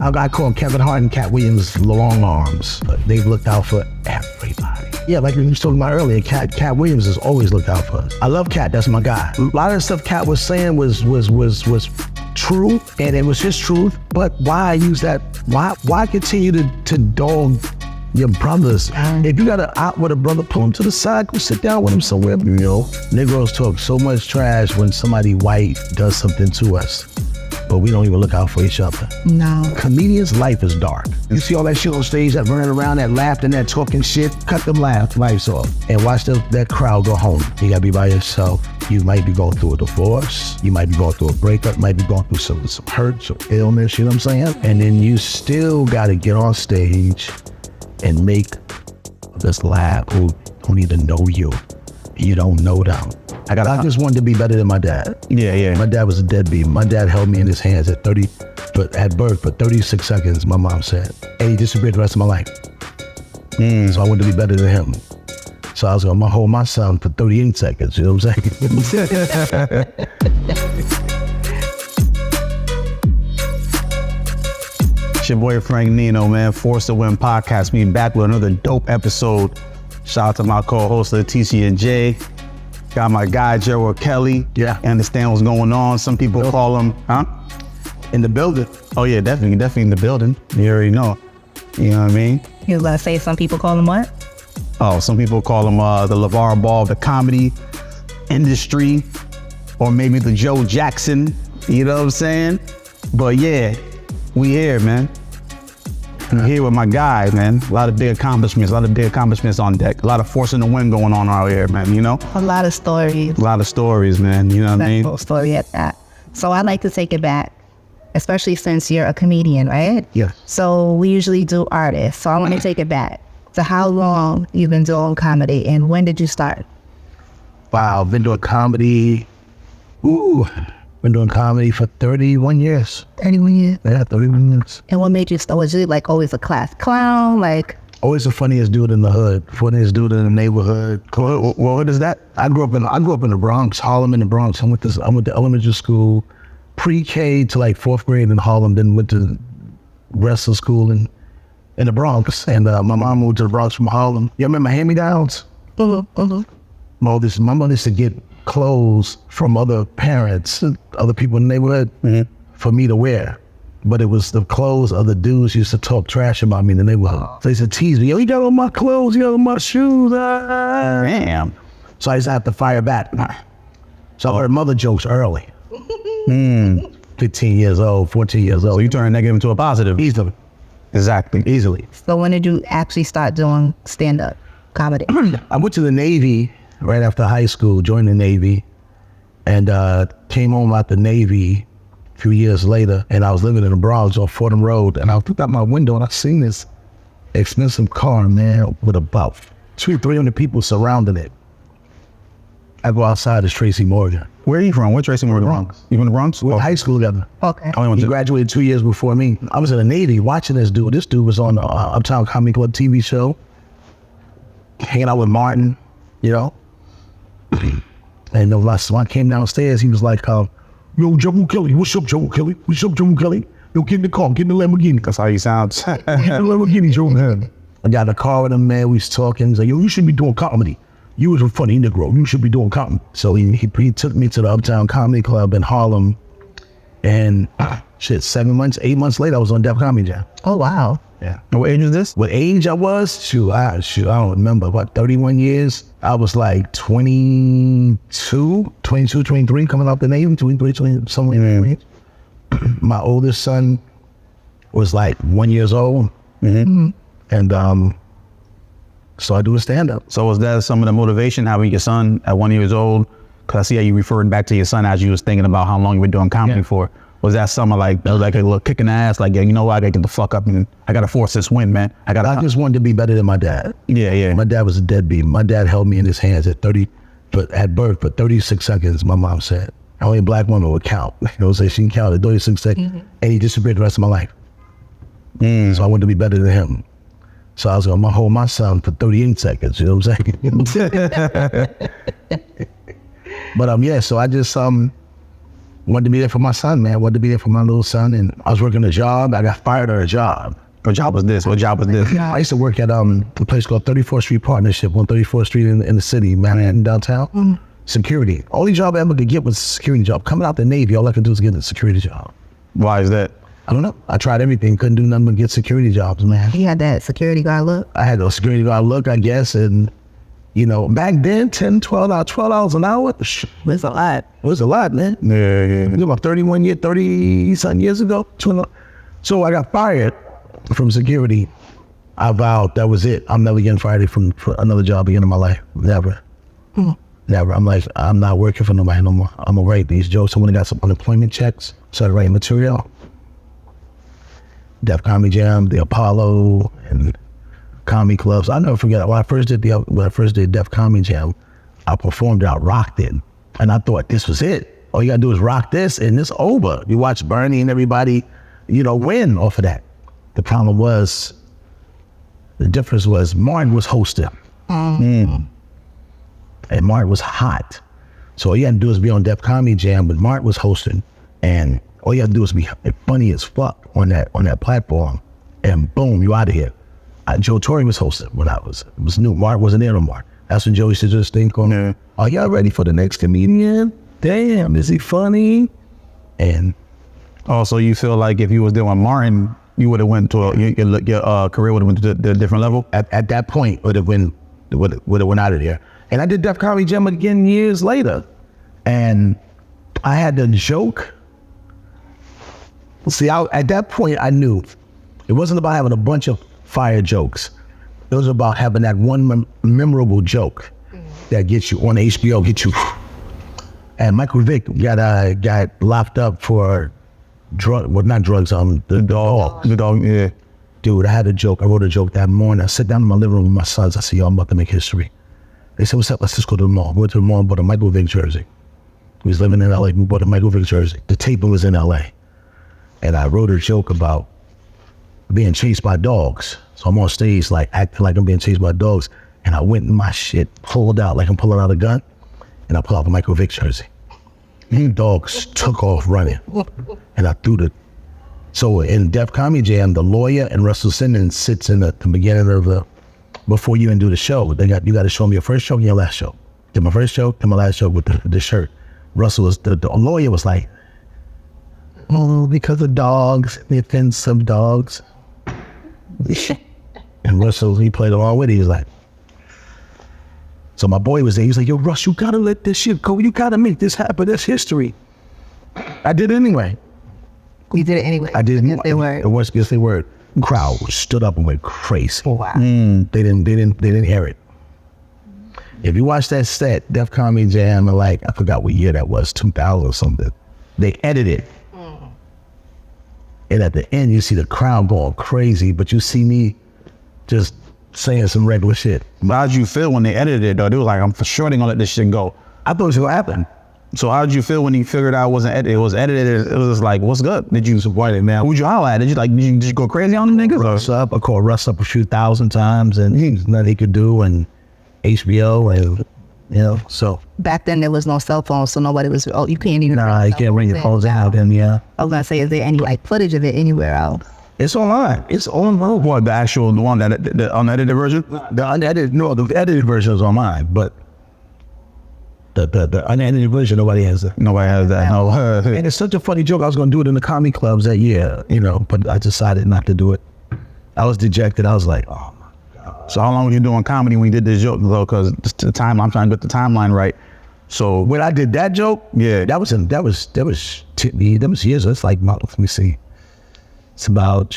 I call them Kevin Hart and Cat Williams long arms. But they've looked out for everybody. Yeah, like we was talking about earlier, Cat Williams has always looked out for us. I love Cat, that's my guy. A lot of the stuff Cat was saying was true, and it was his truth, but why use that? Why continue to dog your brothers? If you got an out with a brother, pull him to the side, go sit down with him somewhere. You know, Negroes talk so much trash when somebody white does something to us, but we don't even look out for each other. No. Comedians' life is dark. You see all that shit on stage, that running around, that laughing, that talking shit, cut them lights off and watch that crowd go home. You gotta be by yourself. You might be going through a divorce. You might be going through a breakup. You might be going through some hurt, some illness, you know what I'm saying? And then you still gotta get on stage and make this laugh who don't even know you. You don't know them. I just wanted to be better than my dad. Yeah. My dad was a deadbeat. My dad held me in his hands at birth for 36 seconds, my mom said. And he disappeared the rest of my life. So I wanted to be better than him. So I was going to hold my son for 38 seconds, you know what I'm saying? It's your boy Frank Nino, man. Force to Win podcast. Me back with another dope episode. Shout out to my co-host, TC and J. Got my guy, Gerald Kelly. Yeah. Understand what's going on. Some people call him, In the building. Oh yeah, definitely in the building. You already know. You know what I mean? You was gonna say some people call him what? Oh, some people call him the LeVar Ball of the comedy industry, or maybe the Joe Jackson. You know what I'm saying? But yeah, we here, man. I'm here with my guy, man. A lot of big accomplishments on deck. A lot of forcing the win going on out here, man, you know? A lot of stories. A lot of stories, man, you know what I mean? Whole story at that. So I'd like to take it back, especially since you're a comedian, right? Yeah. So we usually do artists. So I want to take it back to how long you've been doing comedy and when did you start? Wow, been doing comedy. Been doing comedy for 31 years. 31 years? Yeah, 31 years. And what made you start? Was you like always a class clown? Like Always the funniest dude in the hood, funniest dude in the neighborhood. What is that? I grew up in the Bronx, Harlem in the Bronx. I went to elementary school, pre-K to like 4th grade in Harlem, then went to rest of school in the Bronx. And my mom moved to the Bronx from Harlem. You remember hand-me-downs? My mother used to get clothes from other parents, other people in the neighborhood for me to wear. But it was the clothes of the dudes used to talk trash about me in the neighborhood. So they used to tease me, yo, you got all my clothes, you got all my shoes. Damn. So I used to have to fire back. So I heard mother jokes early. 15 years old, 14 years old. So you turn a negative into a positive. Easily. Exactly. Easily. So when did you actually start doing stand-up comedy? I went to the Navy right after high school, joined the Navy, and came home out the Navy a few years later, and I was living in the Bronx on Fordham Road, and I looked out my window and I seen this expensive car, man, with about 200-300 people surrounding it. I go outside, it's Tracy Morgan. Where are you from? Where Tracy Morgan? Bronx. You from the Bronx? We went to high school together. Okay. He graduated 2 years before me. I was in the Navy watching this dude. This dude was on the Uptown Comedy Club TV show, hanging out with Martin, you know? And when I came downstairs, he was like, yo, Gerald Kelly, what's up, Gerald Kelly? What's up, Gerald Kelly? Yo, get in the car, get in the Lamborghini. That's how you sound. Get in the Lamborghini, Gerald. I got in the car with him, man, we was talking. He's like, yo, you should be doing comedy. You was a funny Negro, you should be doing comedy. So he took me to the Uptown Comedy Club in Harlem, and 8 months later, I was on Def Comedy Jam. Oh, wow. Yeah. And what age is this? What age I was? I don't remember. What, 31 years? I was like 22, 23, coming out the Navy, 23, 20, somewhere in that range. My oldest son was like 1 year old. And started doing stand-up. So was that some of the motivation, having your son at 1 year old? Because I see how you referred back to your son as you was thinking about how long you were doing comedy for. Was that something like a little kick in the ass? Like, yeah, you know what? I gotta get the fuck up and I gotta force this win, man. I just wanted to be better than my dad. Yeah. My dad was a deadbeat. My dad held me in his hands at birth for 36 seconds, my mom said. Only a black woman would count. You know what I'm saying? She can count at 36 seconds. And he disappeared the rest of my life. So I wanted to be better than him. So I was gonna hold my son for 38 seconds, you know what I'm saying? But yeah, so I just wanted to be there for my son, man. Wanted to be there for my little son. And I was working a job. I got fired at a job. What job was this? I used to work at a place called 34th Street Partnership on 34th Street in the city, Manhattan, downtown. Security. Only job I ever could get was a security job. Coming out the Navy, all I could do was get a security job. Why is that? I don't know. I tried everything. Couldn't do nothing but get security jobs, man. You had that security guard look? I had a security guard look, I guess. And, you know, back then, $12 an hour. It was a lot. It was a lot, man. Yeah. About 30-something years ago. So I got fired from security. I vowed that was it. I'm never getting fired from for another job again in my life. Never. Never. I'm like, I'm not working for nobody no more. I'm gonna write these jokes. I went and got some unemployment checks. Started writing material. Def Comedy Jam, the Apollo, and comedy clubs. I never forget when I first did Def Comedy Jam, I performed it, I rocked it. And I thought this was it. All you gotta do is rock this and it's over. You watch Bernie and everybody, you know, win off of that. The problem was, the difference was Martin was hosting. And Martin was hot. So all you had to do is be on Def Comedy Jam, but Martin was hosting. And all you had to do is be funny as fuck on that platform. And boom, you out of here. Joe Torre was hosting when it was new. Martin wasn't there no more. That's when Joe used to just think on, are y'all ready for the next comedian? Damn, is he funny? And also, you feel like if you was doing Martin, you would have went to your career would have went to a different level. At that point, would have went out of there. And I did Def Comedy Jam again years later, and I had the joke. See, at that point, I knew it wasn't about having a bunch of fire jokes. It was about having that one memorable joke that gets you on HBO, get you. And Michael Vick got locked up for not drugs, the dog. The dog, yeah. Dude, I had a joke. I wrote a joke that morning. I sat down in my living room with my sons. I said, yo, I'm about to make history. They said, what's up? Let's just go to the mall. We went to the mall and bought a Michael Vick jersey. We was living in LA. We bought a Michael Vick jersey. The taping was in LA. And I wrote a joke about being chased by dogs. So I'm on stage, like acting like I'm being chased by dogs. And I went in my shit, pulled out like I'm pulling out a gun. And I pulled out the Michael Vick jersey. The dogs took off running. And I threw the. So in Def Comedy Jam, the lawyer and Russell Simmons sits in the beginning of the, before you even do the show. You got to show them your first joke and your last joke. Did my first joke, then my last joke with the shirt. Russell was, the lawyer was like, oh, because of dogs, the offense of dogs. And Russell, he played along with it. He was like, so my boy was there. He was like, yo, Russ, you gotta let this shit go. You gotta make this happen. That's history. I did it anyway. You did it anyway. I did. Yes, they were. It was against their word. Crowd stood up and went crazy. Oh, wow. They didn't hear it. If you watch that set, Def Comedy Jam, like, I forgot what year that was, 2000 or something. They edited. And at the end, you see the crowd going crazy, but you see me just saying some regular shit. But how did you feel when they edited it, though? They was like, I'm for sure they gonna let this shit go. I thought it was gonna happen. So how did you feel when you figured out it wasn't edited? It was edited. It was like, what's good? Did you disappointed, man? Who'd you holler at? Did you go crazy on them niggas? Russ up. I called Russ up a few thousand times, and there's nothing he could do, and HBO, and you know, so. Back then there was no cell phone, so nobody was. Oh, you can't even. Nah, you can't bring your phones out. Then yeah. I was gonna say, is there any like footage of it anywhere else? It's online. It's online. What, the one that the unedited version? The edited version is online, but the unedited version, nobody has it. Nobody has that. No. And it's such a funny joke. I was gonna do it in the comedy clubs that year, you know, but I decided not to do it. I was dejected. I was like, oh my God. So how long were you doing comedy when you did this joke, though? Because the time, I'm trying to get the timeline right. So when I did that joke, yeah, that was years. It's like, let me see. It's about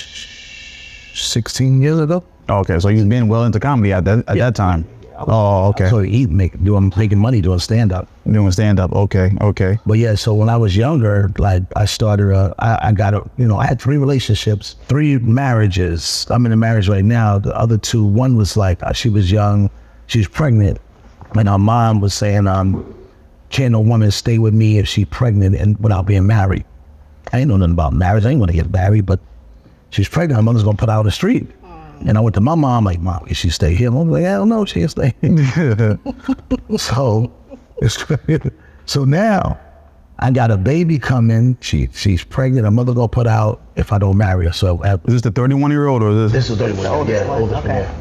16 years ago. Okay, so you've been well into comedy at that time. Oh, okay. So making money doing stand-up. Doing stand-up, okay. But yeah, so when I was younger, like I started, I had 3 relationships, 3 marriages. I'm in a marriage right now. The other 2, one was like, she was young, she was pregnant. And our mom was saying, can't no woman stay with me if she's pregnant and without being married. I ain't know nothing about marriage. I ain't gonna get married, but she's pregnant. Her mother's gonna put her out on the street. And I went to my mom, like, Mom, can she stay here? Mom's like, hell no, she can stay. So now I got a baby coming. She's pregnant. Her mother gonna put out if I don't marry her. So Is this the 31-year-old or is this is 31. Yeah, oldest one, Okay. yeah.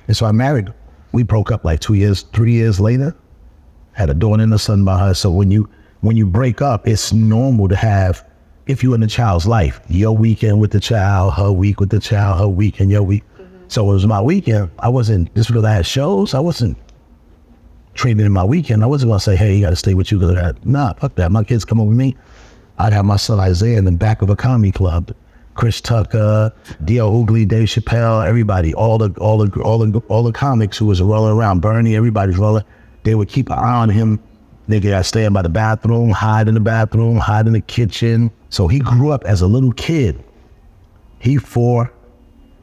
And so I married. We broke up like 3 years later. Had a daughter and a son by her. So when you break up, it's normal to have, if you're in the child's life, your weekend with the child, her week with the child, her weekend, your week. So it was my weekend. I wasn't, just because I had shows, I wasn't treating it my weekend. I wasn't gonna say, hey, you gotta stay with you because I got, nah, fuck that. My kids come over with me. I'd have my son Isaiah in the back of a comedy club. Chris Tucker, D.L. Hughley, Dave Chappelle, everybody, all the comics who was rolling around, Bernie, everybody's rolling. They would keep an eye on him. Nigga, I stay by the bathroom, hide in the kitchen. So he grew up as a little kid. He 4,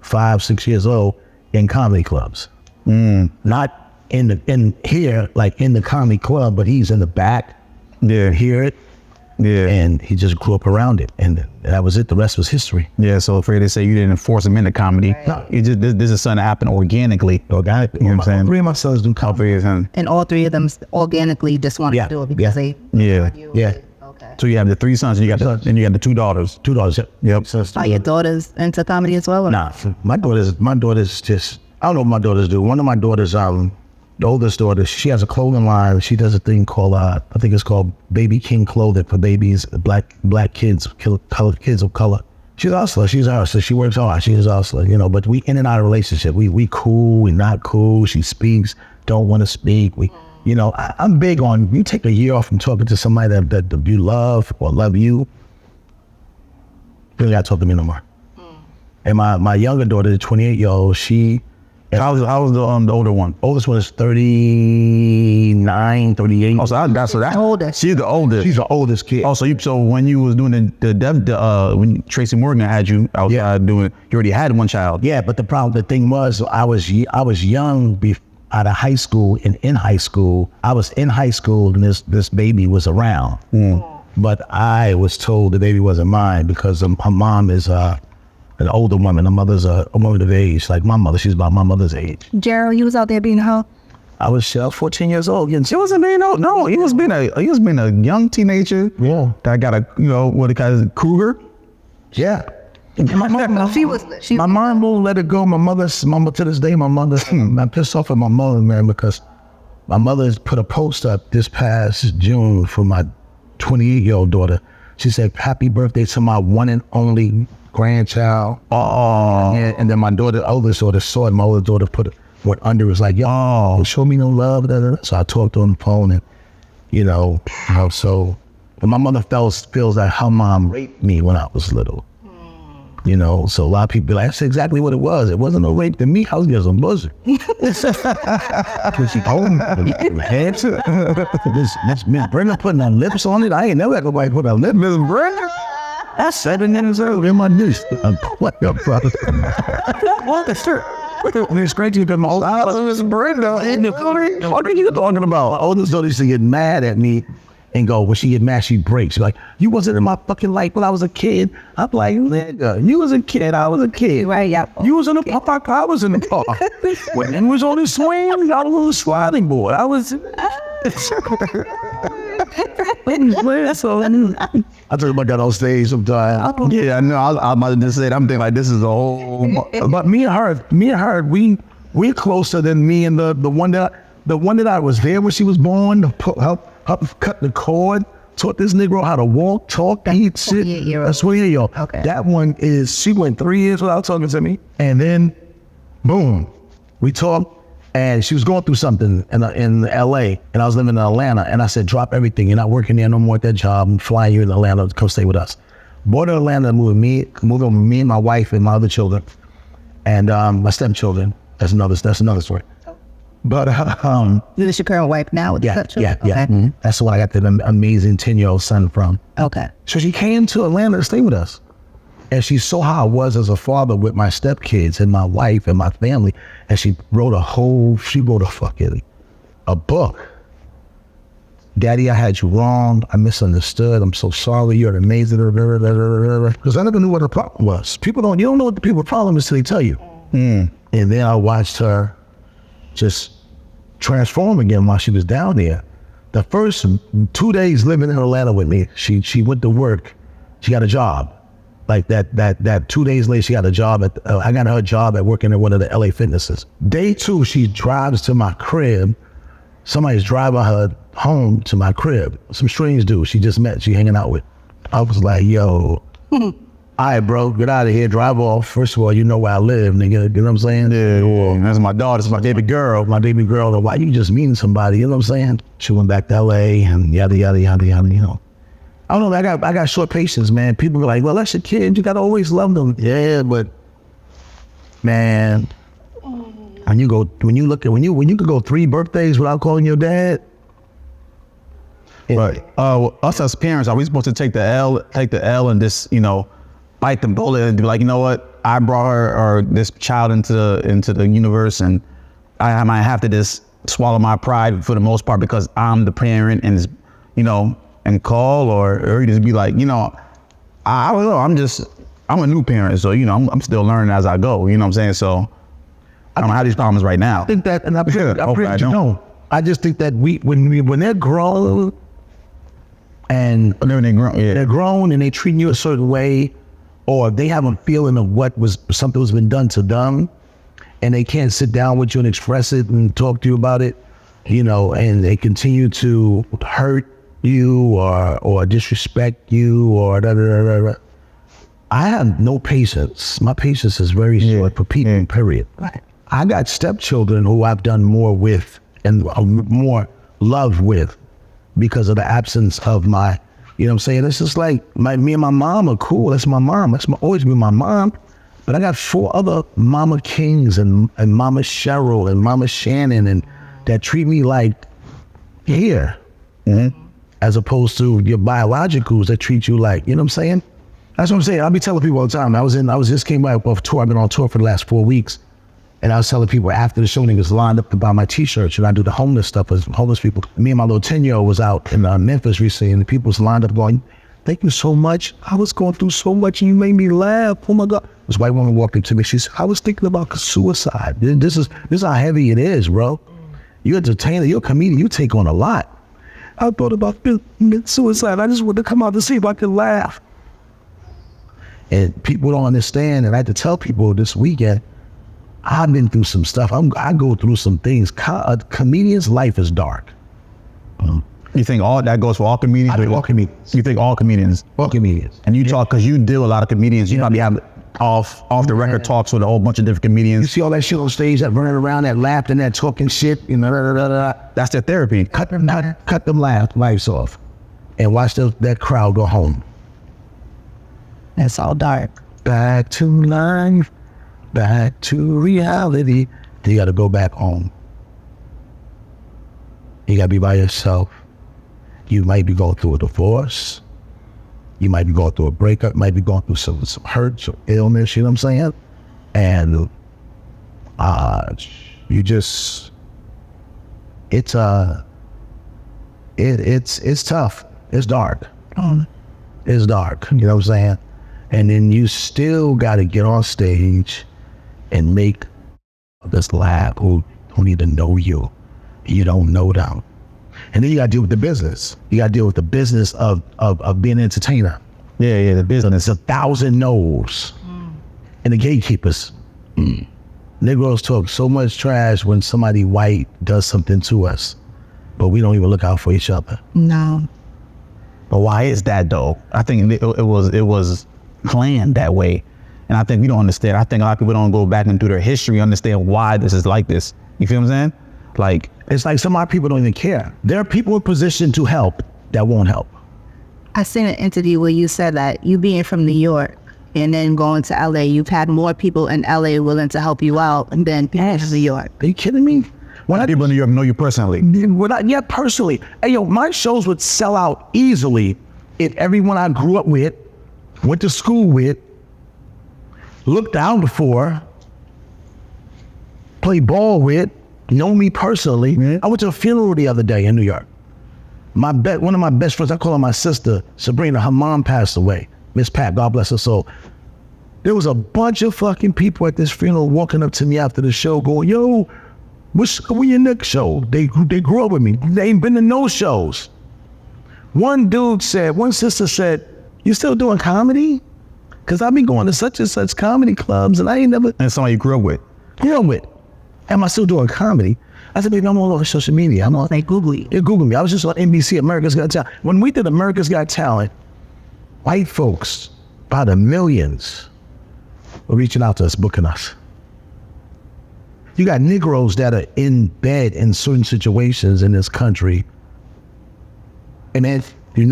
5, 6 years old in comedy clubs. Not in here, like in the comedy club, but he's in the back. Yeah. Hear it. Yeah. And he just grew up around it. And that was it. The rest was history. Yeah, so afraid to say you didn't force him into comedy. No. You just this is something that happened organically. You know what I'm saying? 3 of my sons do comedy. And all 3 of them organically just wanted Yeah, to do it because they Yeah. Yeah. Okay. So you have the 3 sons and you got the 2 daughters. 2 daughters. Yep. Are your daughters into comedy as well? Or? Nah, my daughter's just, I don't know what my daughters do. One of my daughters, the oldest daughter, she has a clothing line. She does a thing called, I think it's called Baby King Clothing for babies, black kids, kids of color. She's a hustler. She's a hustler. She works hard. She's a hustler, you know, but we in and out of relationship. We cool, we not cool. She speaks, don't want to speak. You know, I'm big on, you take a year off from talking to somebody that you love or love you, you don't gotta talk to me no more. And my younger daughter, the 28-year-old, How was the older one? oldest one is 39, 38. Oh, so that's Oldest. She's the oldest. She's the oldest kid. Oh, so when you was doing when Tracy Morgan had you outside doing, you already had one child. Yeah, but the thing was, I was young out of high school, and in high school, I was in high school, and this baby was around. But I was told the baby wasn't mine because her mom is an older woman. Her mother's a woman of age, like my mother. She's about my mother's age. Gerald, you was out there being a hoe? I was 14 years old. He wasn't being no. He was being a young teenager. Yeah. That got a what they call it, cougar. Yeah. My mom won't let it go. My mother to this day, I'm pissed off at my mother, man, because my mother put a post up this past June for my 28-year-old daughter. She said, happy birthday to my one and only grandchild. Oh. And then my oldest daughter saw it. My older daughter went under. It was like, yo, show me no love. Da, da, da. So I talked on the phone, and so. And my mother feels like her mom raped me when I was little. You know, so a lot of people be like, that's exactly what it was. It wasn't no rape to me. I was just a buzzer. She told me, this Miss Brenda putting her lips on it. I ain't never had nobody put her lips. Miss Brenda? That's 7 years old in my niece. What the brother? What the sir? It's great to be my oldest. Miss Brenda. What are you talking about? My oldest daughter used to get mad at me and go, when she get mad, she breaks. She's like, you wasn't in my fucking life when I was a kid. I'm like, nigga, you was a kid, I was a kid. Right, yeah. You was in the park, I was in the park. When it was on the swing, I was on a little sliding board. I was... I talk about that on stage sometimes. Yeah, I know. I'm about to say it. I'm thinking like this is a whole. But me and her, we're closer than me and the one that I was there when she was born to help cut the cord, taught this Negro how to walk, talk, eat, shit. That's 28-year-old. Okay. That one is, she went 3 years without talking to me, and then, boom, we talked, and she was going through something in LA, and I was living in Atlanta, and I said, drop everything. You're not working there no more at that job. I'm flying you in Atlanta to come stay with us. Bought her to Atlanta, moved with me and my wife and my other children, and my stepchildren. That's another story. But This is your current wife now? With the stepchildren? Yeah. Okay. Mm-hmm. That's the one I got the amazing 10-year-old son from. Okay. So she came to Atlanta to stay with us. And she saw how I was as a father with my stepkids and my wife and my family. And she wrote a book. Daddy, I had you wrong. I misunderstood. I'm so sorry. You're amazing. Because I never knew what her problem was. You don't know what the people's problem is till they tell you. And then I watched her just transform again while she was down there. The first 2 days living in Atlanta with me, she went to work. She got a job. Like that 2 days later, she got a job I got her a job at working at one of the LA Fitnesses. Day 2, she drives to my crib. Somebody's driving her home to my crib. Some strange dude she just met, she hanging out with. I was like, yo, all right, bro, get out of here, drive off. First of all, you know where I live, nigga. You know what I'm saying? Yeah, well, that's my daughter, that's my baby girl. My baby girl, why you just meeting somebody, you know what I'm saying? She went back to LA and yada, yada, yada, yada, you know. I don't know, I got short patience, man. People be like, well, that's your kid, you gotta always love them. Yeah, but man, when you could go 3 birthdays without calling your dad. Right. Us as parents, are we supposed to take the L and just, you know, bite the bullet and be like, you know what, I brought her or this child into the universe, and I might have to just swallow my pride for the most part because I'm the parent, and, you know, and call or you just be like, you know, I don't know, I'm a new parent, so, you know, I'm still learning as I go, you know what I'm saying? So I don't have these problems right now. I think that, and I don't. I just think that when they're grown and they're grown and they treat you a certain way, or they have a feeling of something was been done to them, and they can't sit down with you and express it and talk to you about it, you know, and they continue to hurt you or disrespect you or da da da da. I have no patience. My patience is very short for people, period. I got stepchildren who I've done more with and more love with because of the absence of my, you know what I'm saying? It's just like me and my mom are cool. That's my mom. Always been my mom. But I got 4 other Mama Kings and Mama Cheryl and Mama Shannon and that treat me like here. Mm-hmm. As opposed to your biologicals that treat you like, you know what I'm saying? That's what I'm saying. I'll be telling people all the time. I just came back off tour. I've been on tour for the last 4 weeks. And I was telling people after the show, niggas lined up to buy my t-shirts, and I do the homeless stuff with homeless people. Me and my little 10-year-old was out in Memphis recently, and the people was lined up going, thank you so much. I was going through so much and you made me laugh. Oh my God. This white woman walked up to me. She said, I was thinking about suicide. This is how heavy it is, bro. You're an entertainer, you're a comedian, you take on a lot. I thought about suicide. I just wanted to come out to see if I could laugh. And people don't understand, and I had to tell people this weekend, I've been through some stuff. I go through some things. A comedian's life is dark. You think all that goes for all comedians? All comedians. You think all comedians? All comedians. And you talk, because you deal with a lot of comedians, you probably have off the record talks with a whole bunch of different comedians. You see all that shit on stage, that running around, that laughing, that talking shit, you know, da, da, da, da. That's their therapy. Cut them lights off and watch that crowd go home. It's all dark. Back to life, back to reality. You got to go back home. You got to be by yourself. You might be going through a divorce. You might be going through a breakup, might be going through some hurt, some illness, you know what I'm saying? And it's tough. It's dark. It's dark, you know what I'm saying? And then you still got to get on stage and make this laugh who don't even know you. You don't know them. And then you got to deal with the business. You got to deal with the business of being an entertainer. Yeah, the business. There's 1,000 no's. And the gatekeepers. Negroes talk so much trash when somebody white does something to us, but we don't even look out for each other. No. But why is that though? I think it was planned that way. And I think we don't understand. I think a lot of people don't go back and do their history, understand why this is like this. You feel what I'm saying? Like, it's like some of our people don't even care. There are people in position to help that won't help. I seen an interview where you said that you being from New York and then going to LA, you've had more people in LA willing to help you out than people in New York. Are you kidding me? People in New York know you personally. Yeah, personally. Hey, yo, my shows would sell out easily if everyone I grew up with, went to school with, looked down for, played ball with, know me personally. I went to a funeral the other day in New York. One of my best friends, I call her my sister, Sabrina, her mom passed away. Miss Pat, God bless her soul. There was a bunch of fucking people at this funeral walking up to me after the show going, yo, What's your next show? They grew up with me. They ain't been to no shows. One sister said, you still doing comedy? Because I've been going to such and such comedy clubs and I ain't never. And somebody you grew up with. Am I still doing comedy? I said, baby, I'm all over social media. I'm on. They Google you. Yeah, Google me. I was just on NBC, America's Got Talent. When we did America's Got Talent, white folks, by the millions, were reaching out to us, booking us. You got Negroes that are in bed in certain situations in this country. And then,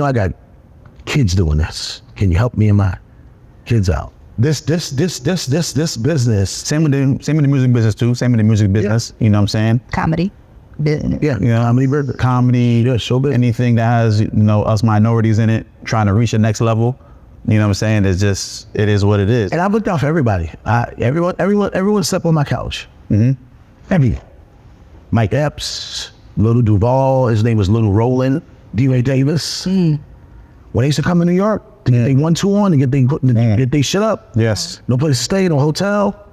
I got kids doing this. Can you help me and my kids out? This business. Same with the music business too. Same with the music business. Yeah. You know what I'm saying? Comedy. Business. Yeah. Comedy. Yeah, showbiz. Anything that has, us minorities in it, trying to reach the next level. You know what I'm saying? It is what it is. And I've looked out for everybody. Everyone slept on my couch. Mm-hmm. Everyone. Mike Epps, Little Duval, his name was Little Roland, D.Ray Davis. When they used to come to New York, to get they 1-2 on, to get they shit up. Yes. No place to stay, no hotel.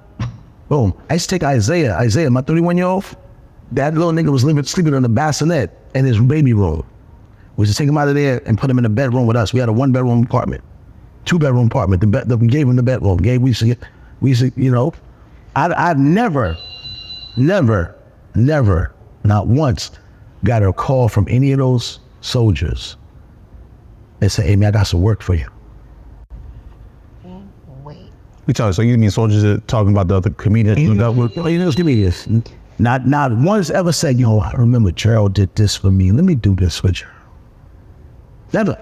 Boom. I used to take Isaiah, my 31-year-old, that little nigga was sleeping in the bassinet in his baby room. We used to take him out of there and put him in a bedroom with us. We had a 1-bedroom apartment, 2-bedroom apartment. We gave him the bedroom. We used to, I've never, not once, got a call from any of those soldiers and say, hey man, I got some work for you. Wait. So you mean soldiers are talking about the other comedians? Those comedians. Not once ever said, I remember Gerald did this for me. Let me do this for Gerald. Never.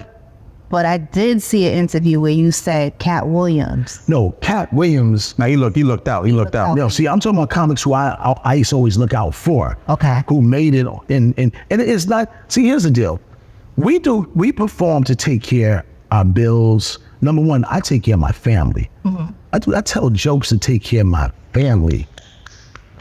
But I did see an interview where you said Cat Williams. No, Cat Williams. Now he looked out. No, see, I'm talking about comics who I used to always look out for. Okay. Who made it and it's not. See, here's the deal. We perform to take care of our bills. Number one, I take care of my family. Mm-hmm. I tell jokes to take care of my family.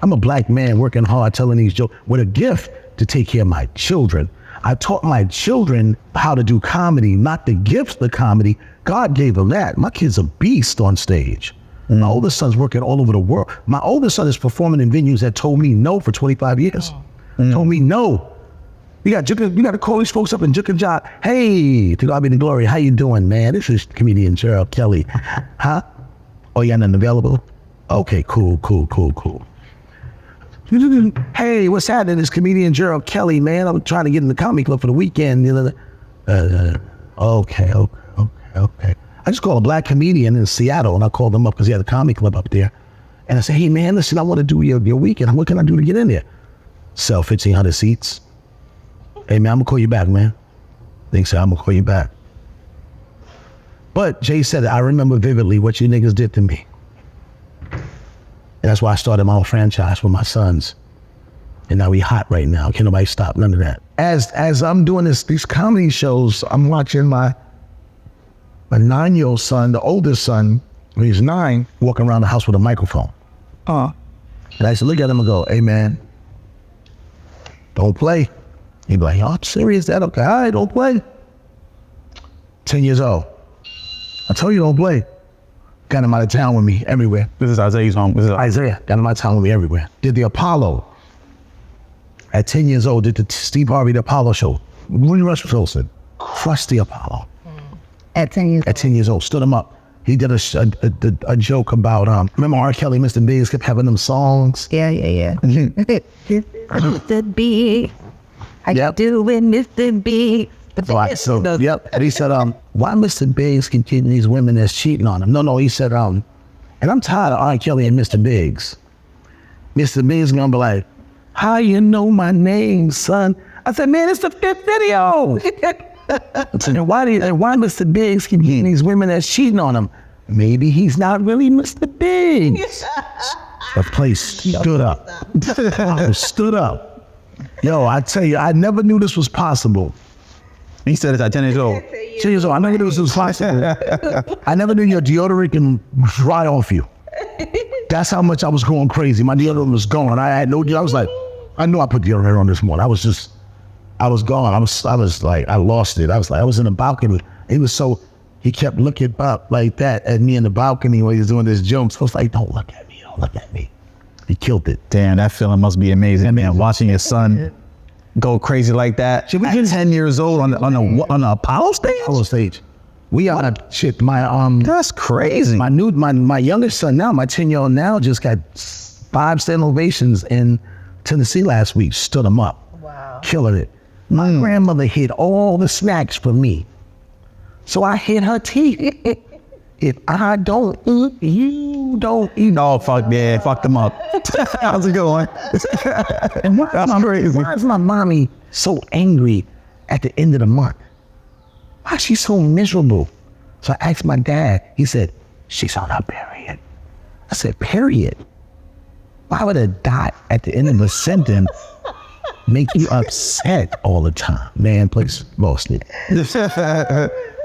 I'm a black man working hard, telling these jokes with a gift to take care of my children. I taught my children how to do comedy, not the gifts of comedy. God gave them that. My kid's a beast on stage. Mm. My oldest son's working all over the world. My oldest son is performing in venues that told me no for 25 years. Told me no. You got to call these folks up in Juke and Jock. Hey, to God be the glory. How you doing, man? This is comedian Gerald Kelly. Huh? Oh, you got nothing available? Okay, cool. Hey, what's happening? It's comedian Gerald Kelly, man. I'm trying to get in the comedy club for the weekend. Okay. I just called a black comedian in Seattle, and I called him up because he had a comedy club up there. And I said, hey, man, listen, I want to do your weekend. What can I do to get in there? Sell 1,500 seats. Hey, man, I'm going to call you back, man. Think so, I'm going to call you back. But Jay said, I remember vividly what you niggas did to me. And that's why I started my own franchise with my sons. And now we hot right now. Can't nobody stop, none of that. As I'm doing these comedy shows, I'm watching my 9-year-old son, the oldest son, when he's 9, walking around the house with a microphone. And I used to look at him and go, hey man, don't play. He'd be like, oh, I'm serious, that okay, all right, don't play. 10 years old. I told you don't play. Got him out of town with me everywhere. This is Isaiah's home. Isaiah got him out of town with me everywhere. Did the Apollo. At 10 years old, did the Steve Harvey, the Apollo show. Willie Russell Wilson crushed the Apollo. At 10 years old. At 10 years old, stood him up. He did a joke about, remember R. Kelly, Mr. Biggs kept having them songs? Yeah. Mr. B. How you doing, Mr. B? Right, so, yep. And he said, why Mr. Biggs continue these women that's cheating on him? No, he said, and I'm tired of R. Kelly and Mr. Biggs. Mr. Biggs gonna be like, how you know my name, son? I said, man, it's the 5th video. And why Mr. Biggs keep getting these women that's cheating on him? Maybe he's not really Mr. Biggs. The place stood up. Stood up. Yo, I tell you, I never knew this was possible. He said it's at 10 years old. 10 years old, I never knew this was possible. I never knew your deodorant can dry off you. That's how much I was going crazy. My deodorant was gone. I had no, I was like, I knew I put deodorant on this morning. I was gone. I was like, I lost it. I was in the balcony. He kept looking up like that at me in the balcony when he was doing this joke. So I was like, don't look at me. He killed it. Damn, that feeling must be amazing, man. Watching your son go crazy like that. At 10 years old on the Apollo stage? Apollo stage. We are shit. That's crazy. My youngest son now, my 10-year-old now, just got 5 standing ovations in Tennessee last week. Stood him up. Wow. Killing it. My grandmother hid all the snacks for me. So I hid her teeth. If I don't eat, you don't eat. Oh, fuck, yeah, fuck them up. How's it going? And That's crazy. Why is my mommy so angry at the end of the month? Why is she so miserable? So I asked my dad, he said, she's on her period. I said, period? Why would a dot at the end of a sentence make you upset all the time? Man, please, mostly.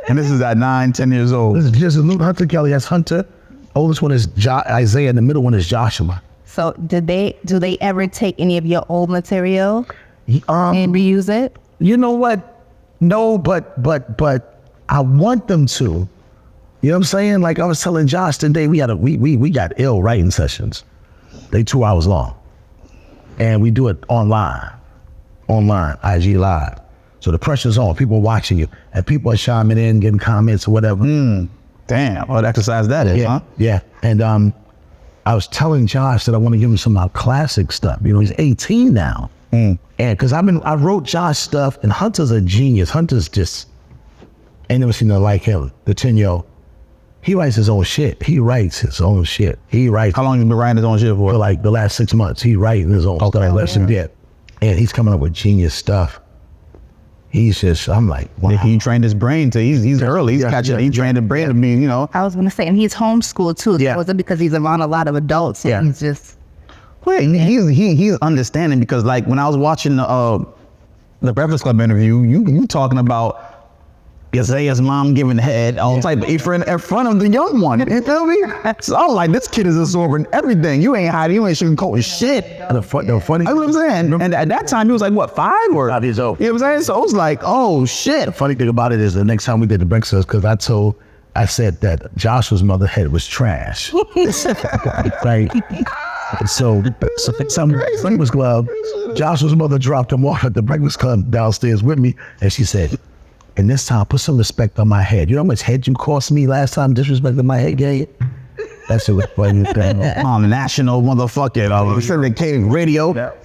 And this is at 9, 10 years old. This is just a little Hunter Kelly. That's Hunter. Oldest one is Isaiah, and the middle one is Joshua. So do they ever take any of your old material and reuse it? You know what? No, but I want them to. You know what I'm saying? Like I was telling Josh today, we got ill writing sessions. They 2 hours long. And we do it online, IG Live. So the pressure's on, people are watching you, and people are chiming in, getting comments or whatever. Damn, what exercise that is, huh? Yeah, and I was telling Josh that I want to give him some of our classic stuff. You know, he's 18 now. And because I wrote Josh stuff, and Hunter's a genius. Hunter's just, ain't never seen nothing like him, the 10-year-old. He writes his own shit. He writes his own shit. He writes. How long have you been writing his own shit for? For like the last 6 months. He writing his own stuff. And he's coming up with genius stuff. He's just, I'm like, wow. He trained his brain to, he's early. He's catching, he trained his brain to be, you know. I was going to say, and he's homeschooled too. Yeah. Was it because he's around a lot of adults? So he's just. Well, he's understanding because like when I was watching the Breakfast Club interview, you talking about Isaiah's mom giving head all type in front of the young one. You feel me? So I'm like, this kid is absorbing everything. You ain't hiding, you ain't sugarcoating shit. The funny. You know what I'm saying? And at that time, he was like, what, 5 or? 5 years old. You know what I'm saying? So I was like, oh shit. The funny thing about it is the next time we did the breakfast, because I said that Joshua's mother head was trash. Right? So some Breakfast Club, Joshua's mother dropped him off at the Breakfast Club downstairs with me, and she said, and this time, put some respect on my head. You know how much head you cost me last time disrespecting my head, gang? That shit was funny. On national motherfucking syndicated radio. That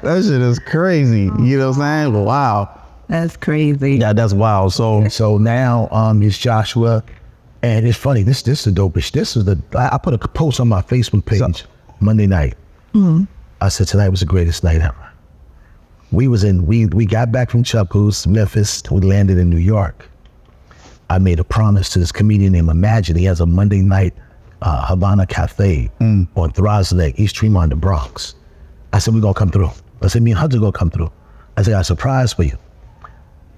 shit is crazy. You know what I'm saying? Wow. That's crazy. Yeah, that's wild. So now it's Joshua, and it's funny. This is the dopest. I put a post on my Facebook page Monday night. I said tonight was the greatest night ever. We got back from Chuckles, Memphis. We landed in New York. I made a promise to this comedian named Imagine. He has a Monday night Havana Cafe on Throsley, East Tremont, the Bronx. I said, we're gonna come through. I said, me and Hunter gonna come through. I said, I got a surprise for you.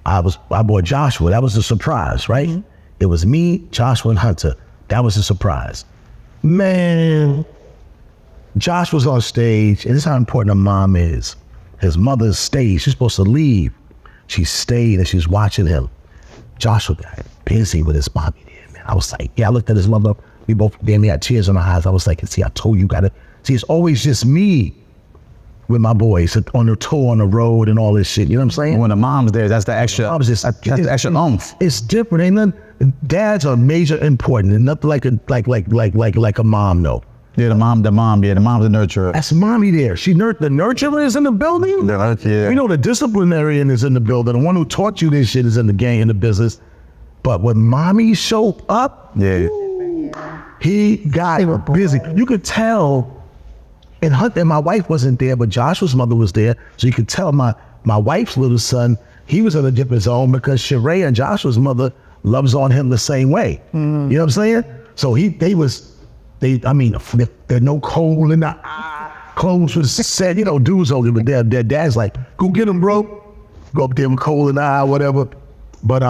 I bought Joshua. That was a surprise, right? It was me, Joshua, and Hunter. That was a surprise. Man, Josh was on stage, and this is how important a mom is. His mother stayed. She's supposed to leave. She stayed and she's watching him. Joshua got busy with his mommy there, man. I was like, I looked at his mother. We both damn near had tears in our eyes. I was like, see, I told you, it's always just me with my boys on the tour, on the road and all this shit. You know what I'm saying? When the mom's there, that's the extra, that's the extra oomph. It's different. Ain't nothing. Dads are major important and nothing like a mom, no. Yeah, the mom's the nurturer. That's mommy there. The nurturer is in the building. Yeah. We know the disciplinarian is in the building. The one who taught you this shit is in the game, in the business. But when mommy showed up, he got busy. You could tell, and my wife wasn't there, but Joshua's mother was there. So you could tell my wife's little son, he was in a different zone because Sheree and Joshua's mother loves on him the same way. You know what I'm saying? So there's no cold in the eye. Clothes was said, dudes older, but their dad's like, go get him, bro. Go up there with cold in the eye, whatever. But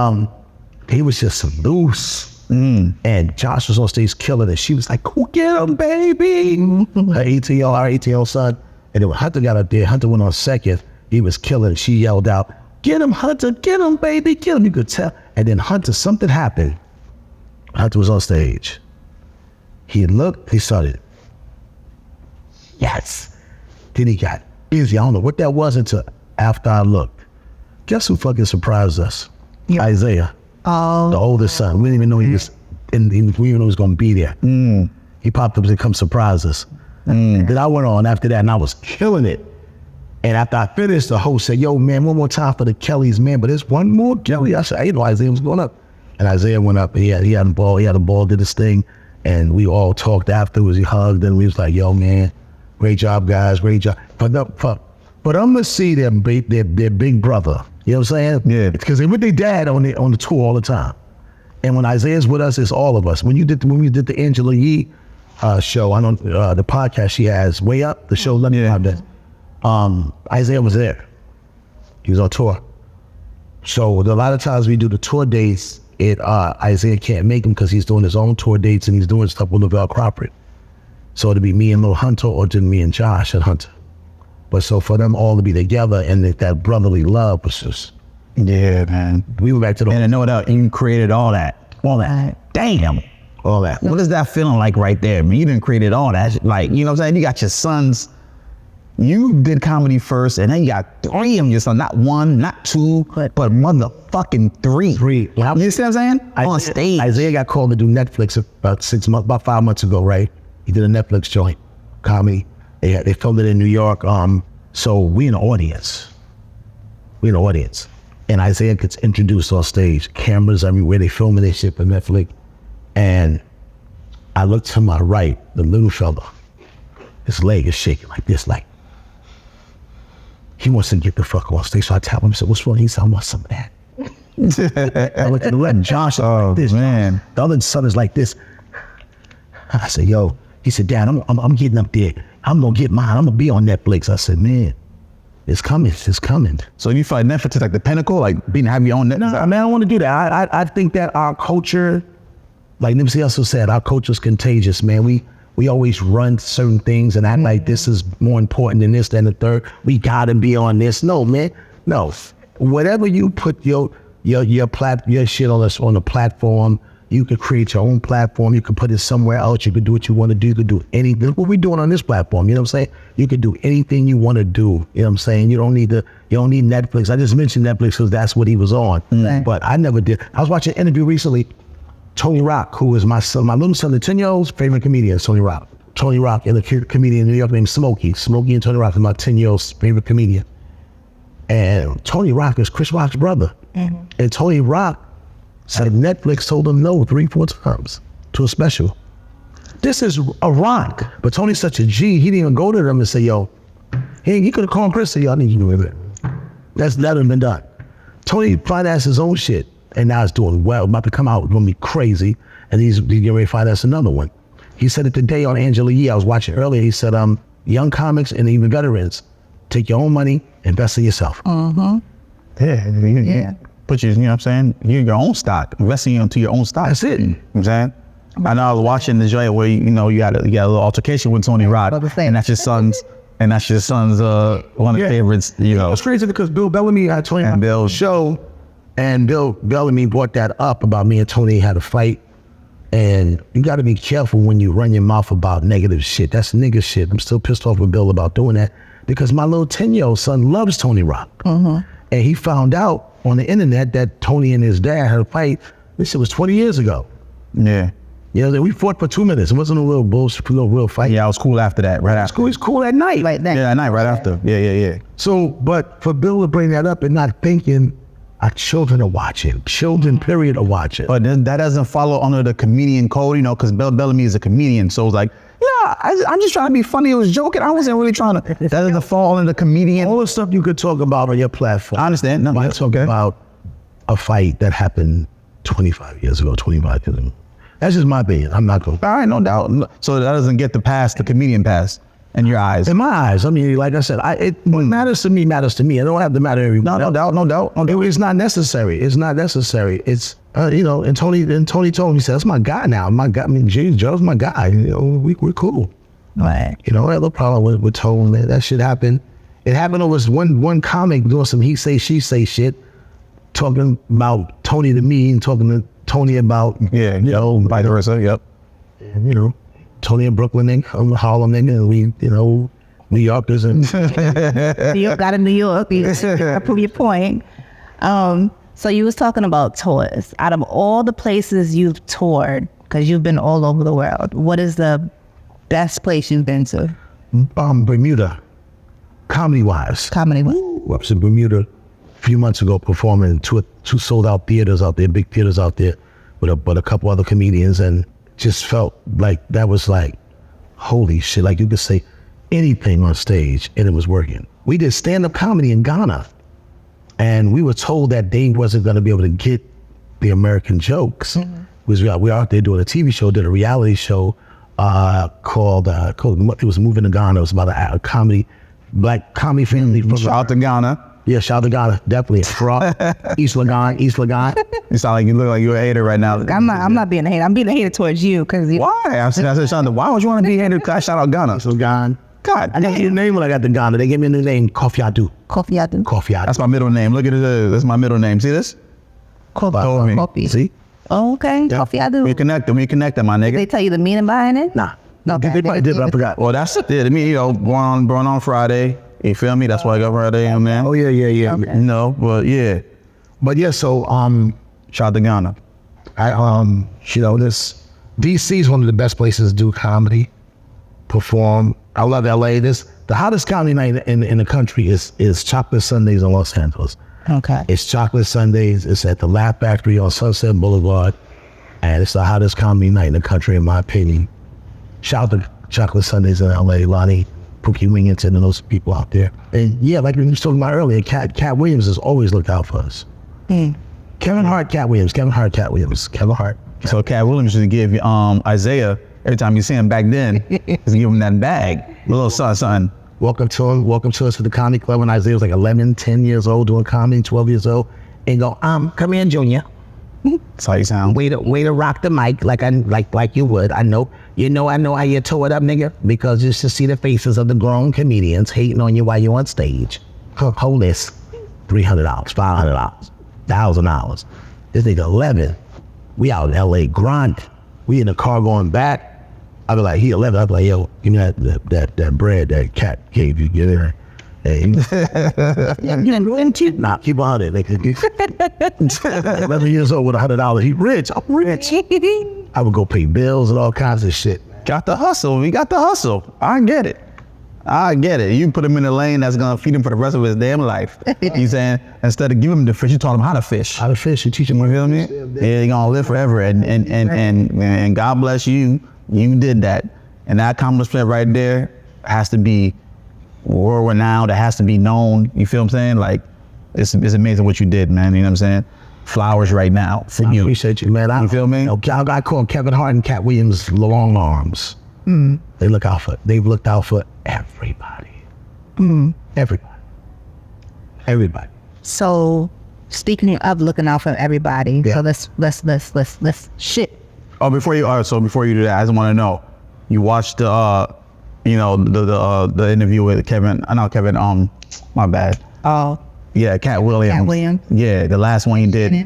he was just loose. And Josh was on stage killing it. She was like, go get him, baby. Our 18-year-old son. And then when Hunter got up there, Hunter went on second. He was killing it. She yelled out, get him, Hunter, get him, baby, get him. You could tell. And then Hunter, something happened. Hunter was on stage. He looked, he started yes. Then he got busy. I don't know what that was until after I looked. Guess who fucking surprised us? Yeah. Isaiah, Oh. the oldest son. We didn't even know he was, we didn't even know he was gonna be there. He popped up to come surprise us. Then I went on after that and I was killing it. And after I finished, the host said, yo, man, one more time for the Kellys, man, but there's one more Kelly. I said, I didn't know Isaiah was going up. And Isaiah went up, he had a ball, did his thing. And we all talked afterwards, he hugged, and we was like, yo, man, great job, guys, great job. But I'm gonna see their big brother, you know what I'm saying? Yeah. Because they with their dad on the tour all the time. And when Isaiah's with us, it's all of us. When we did the Angela Yee show, I know the podcast she has, Way Up, the show, let me have that. Isaiah was there. He was on tour. So a lot of times we do the tour dates, Isaiah can't make them because he's doing his own tour dates and he's doing stuff with Lavelle Crawford. So it'd be me and Lil Hunter or just me and Josh and Hunter. But so for them all to be together and that brotherly love was just, yeah, man. we went back to the... And I know that you created all that. Damn. all that. What is that feeling like right there? I mean, you done created all that. Like, you know what I'm saying? You got your sons. You did comedy first, and then you got 3 of your sons. Not 1, not 2, but motherfucking 3. 3. You see what I'm saying? On stage. Isaiah got called to do Netflix about 5 months ago, right? He did a Netflix joint, comedy. They filmed it in New York. So we in the audience. And Isaiah gets introduced on stage. Cameras everywhere. They filming this shit for Netflix. And I look to my right, the little fella. His leg is shaking like this, like he wants to get the fuck on stage. So I tap him, I said, what's wrong? He said, I want some of that. I look to the left, Josh like this. Man. The other son is like this. I said, yo. He said, Dad, I'm getting up there. I'm gonna get mine. I'm gonna be on Netflix. I said, man, it's coming. So you find Netflix is like the pinnacle, like being having your own Netflix? No, I mean, I don't want to do that. I think that our culture, like Nipsey Hussle said, our culture is contagious, man. We always run certain things and act like this is more important than this, than the third. We gotta be on this. No, man. No. Whatever you put your shit on the platform, you could create your own platform. You could put it somewhere else. You could do what you want to do. You could do anything. What we doing on this platform, you know what I'm saying? You could do anything you want to do. You know what I'm saying? You don't need Netflix. I just mentioned Netflix because that's what he was on. Right. But I never did. I was watching an interview recently. Tony Rock, who is my little son, the 10-year-old's favorite comedian, is Tony Rock. Tony Rock and a comedian in New York named Smokey. Smokey and Tony Rock is my 10-year-old's favorite comedian. And Tony Rock is Chris Rock's brother. Mm-hmm. And Tony Rock said Netflix told him no 3-4 times to a special. This is a rock. But Tony's such a G, he didn't even go to them and say, yo, he could have called Chris and say, yo, I need you to do it. That's never been done. Tony financed his own shit. And now it's doing well, about to come out, it's gonna be crazy. And he's getting ready to finance another one. He said it today on Angela Yee, I was watching earlier, he said, young comics and even veterans, take your own money, invest in yourself. Mm-hmm. Yeah. Put you know what I'm saying? You're your own stock, investing into your own stock. That's it. You know what I'm saying? I know I was watching the joint where, you got a little altercation with Tony Rock, and that's your son's, one of the favorites, you know. It's crazy because Bill Bellamy had Tony on the show, and Bill Bellamy brought that up about me and Tony had a fight. And you got to be careful when you run your mouth about negative shit. That's nigga shit. I'm still pissed off with Bill about doing that because my little 10-year-old son loves Tony Rock. Mm-hmm. And he found out on the internet that Tony and his dad had a fight. This shit was 20 years ago. Yeah. You know, we fought for 2 minutes. It wasn't a little bullshit, a real fight. Yeah, I was cool after that, right after. It was cool at night. Right then. Yeah, at night, right after. Yeah. So, but for Bill to bring that up and not thinking our children are watching, children period are watching. But that doesn't follow under the comedian code, you know, because Bill Bellamy is a comedian. So it's like, I'm just trying to be funny. I was joking. I wasn't really trying to. That doesn't fall under the comedian. All the stuff you could talk about on your platform. I understand. No, I talk about a fight that happened 25 years ago. That's just my opinion. I'm not going. All right, no doubt. So that doesn't get the pass, the comedian pass, in your eyes. In my eyes, I mean, like I said, what matters to me matters to me. It don't have to matter to everyone. No doubt. It's not necessary. It's and Tony told me, he said, that's my guy now. My guy. I mean, Joe's my guy. You know, we're cool. Right. You know, I have no problem with Tony. That shit happened. It happened over one comic doing some he say she say shit, talking about Tony to me and talking to Tony about vice versa. Yep. And Tony in Brooklyn nigga, I'm a Harlem nigga, and we New Yorkers and New York got in New York. You prove your point. So you was talking about tours. Out of all the places you've toured, because you've been all over the world, what is the best place you've been to? Bermuda, comedy-wise. Comedy-wise. I was in Bermuda a few months ago performing in two sold-out theaters out there, big theaters out there, with a couple other comedians, and just felt like that was like, holy shit, like you could say anything on stage and it was working. We did stand-up comedy in Ghana, and we were told that they wasn't going to be able to get the American jokes. We were out there doing a TV show, did a reality show called it was Moving to Ghana. It was about a comedy, black comedy family. Shout out to Ghana. Yeah, shout out to Ghana, definitely. East Lagan. You sound like you look like you're a hater right now. I'm not being a hater. I'm being a hater towards you because Why? I said, Shonda, why would you want to be a hater? Cause I shout out Ghana. East Lagan. God, I got the name when I got to Ghana. They gave me the name Kofi Adu. Kofi Adu. Kofi Adu. That's my middle name. Look at it. That's my middle name. See this? Kofi. See? Oh, okay. Yeah. Kofi Adu. We connect them, my nigga. They tell you the meaning behind it? Nah. Okay. They probably did, but I forgot. Well, that's it. I mean, born on Friday. You feel me? That's why I got Friday, man. Oh, yeah. Okay. No, but yeah. But yeah, so, Shout out to Ghana. this DC is one of the best places to do comedy, perform. I love LA. The hottest comedy night in the country is Chocolate Sundays in Los Angeles. Okay. It's Chocolate Sundays. It's at the Laugh Factory on Sunset Boulevard, and it's the hottest comedy night in the country, in my opinion. Shout out to Chocolate Sundays in LA, Lonnie, Pookie Wingington, and those people out there. And yeah, like we were talking about earlier, Cat Williams has always looked out for us. Kevin Hart, Cat Williams. Kevin Hart. So Cat Williams used to give Isaiah, every time you see him back then, used to give him that bag. A little something. Welcome to us at the comedy club when Isaiah was like 11, 10 years old doing comedy, 12 years old, and go, come in, Junior. That's how you sound. Way to rock the mic like you would. I know how you tore it up, nigga, because just to see the faces of the grown comedians hating on you while you're on stage. Hold this, $300, $500, $1,000. This nigga 11. We out in LA grinding. We in the car going back. I be like, he 11. I be like, yo, give me that bread that Cat gave you. Get in. Hey, nah, keep on it. 11 years old with $100. He rich. I'm rich. I would go pay bills and all kinds of shit. Got the hustle. We got the hustle. I get it. You put him in a lane that's gonna feed him for the rest of his damn life. You saying instead of giving him the fish, you taught him how to fish. How to fish. You teach him. You feel me? Yeah, he gonna live forever. And God bless you. You did that. And that accomplishment right there has to be world renowned. It has to be known. You feel what I'm saying? Like it's amazing what you did, man. You know what I'm saying? Flowers right now for you. I appreciate you, man. You feel me? I call Kevin Hart and Cat Williams long arms. They've looked out for everybody. Everybody. So speaking of looking out for everybody, Yeah. so let's shit. Oh, before you do that, I just want to know, you watched the interview with Kevin. My bad. Oh, Yeah, Cat Williams. Cat Williams. Yeah, the last one you did.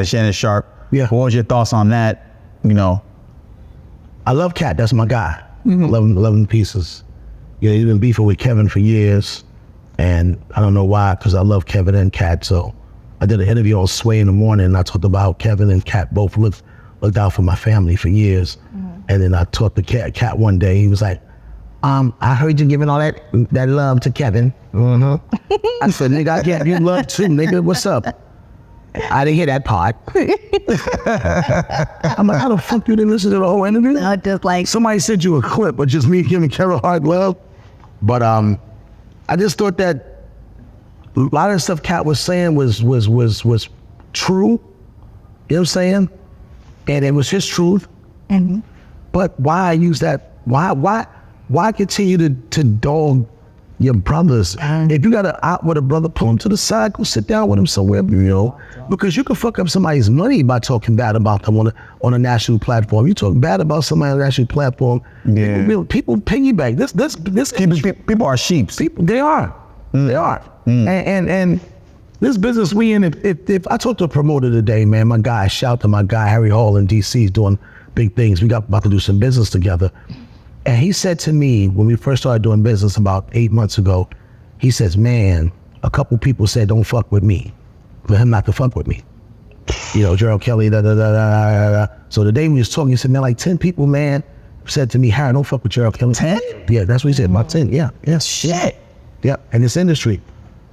Shannon Sharp. Yeah. What was your thoughts on that? I love Cat. That's my guy. Love him to pieces. Yeah, he's been beefing with Kevin for years, and I don't know why, because I love Kevin and Cat. So I did an interview on Sway in the morning, and I talked about Kevin and Cat both looked out for my family for years. And then I talked to Cat one day. He was like, I heard you giving all that love to Kevin. I said, nigga, I gave you love too, nigga. What's up? I didn't hear that part. I'm like, how the fuck you didn't listen to the whole interview? no, just like Somebody sent you a clip of just me giving Kevin Hart love. But I just thought that a lot of the stuff Cat was saying was true. You know what I'm saying? And it was his truth. But why use that? Why continue to dog your brothers? If you got an out with a brother, pull him to the side, go sit down with him somewhere, because you can fuck up somebody's money by talking bad about them on a national platform. You talk bad about somebody on a national platform, people piggyback. This People are sheeps. people, they are. And this business we in, if I talked to a promoter today, man, my guy, shout to my guy Harry Hall in DC, is doing big things. We got about to do some business together. And he said to me, when we first started doing business about 8 months ago, he says, man, a couple people said, don't fuck with me. For him not to fuck with me. You know, Gerald Kelly, da, da, da, da, da, da. So the day we was talking, he said, man, like 10 people, man, said to me, Harry, don't fuck with Gerald Kelly. 10? Yeah, that's what he said, about 10, yeah. Shit. Yeah, in this industry.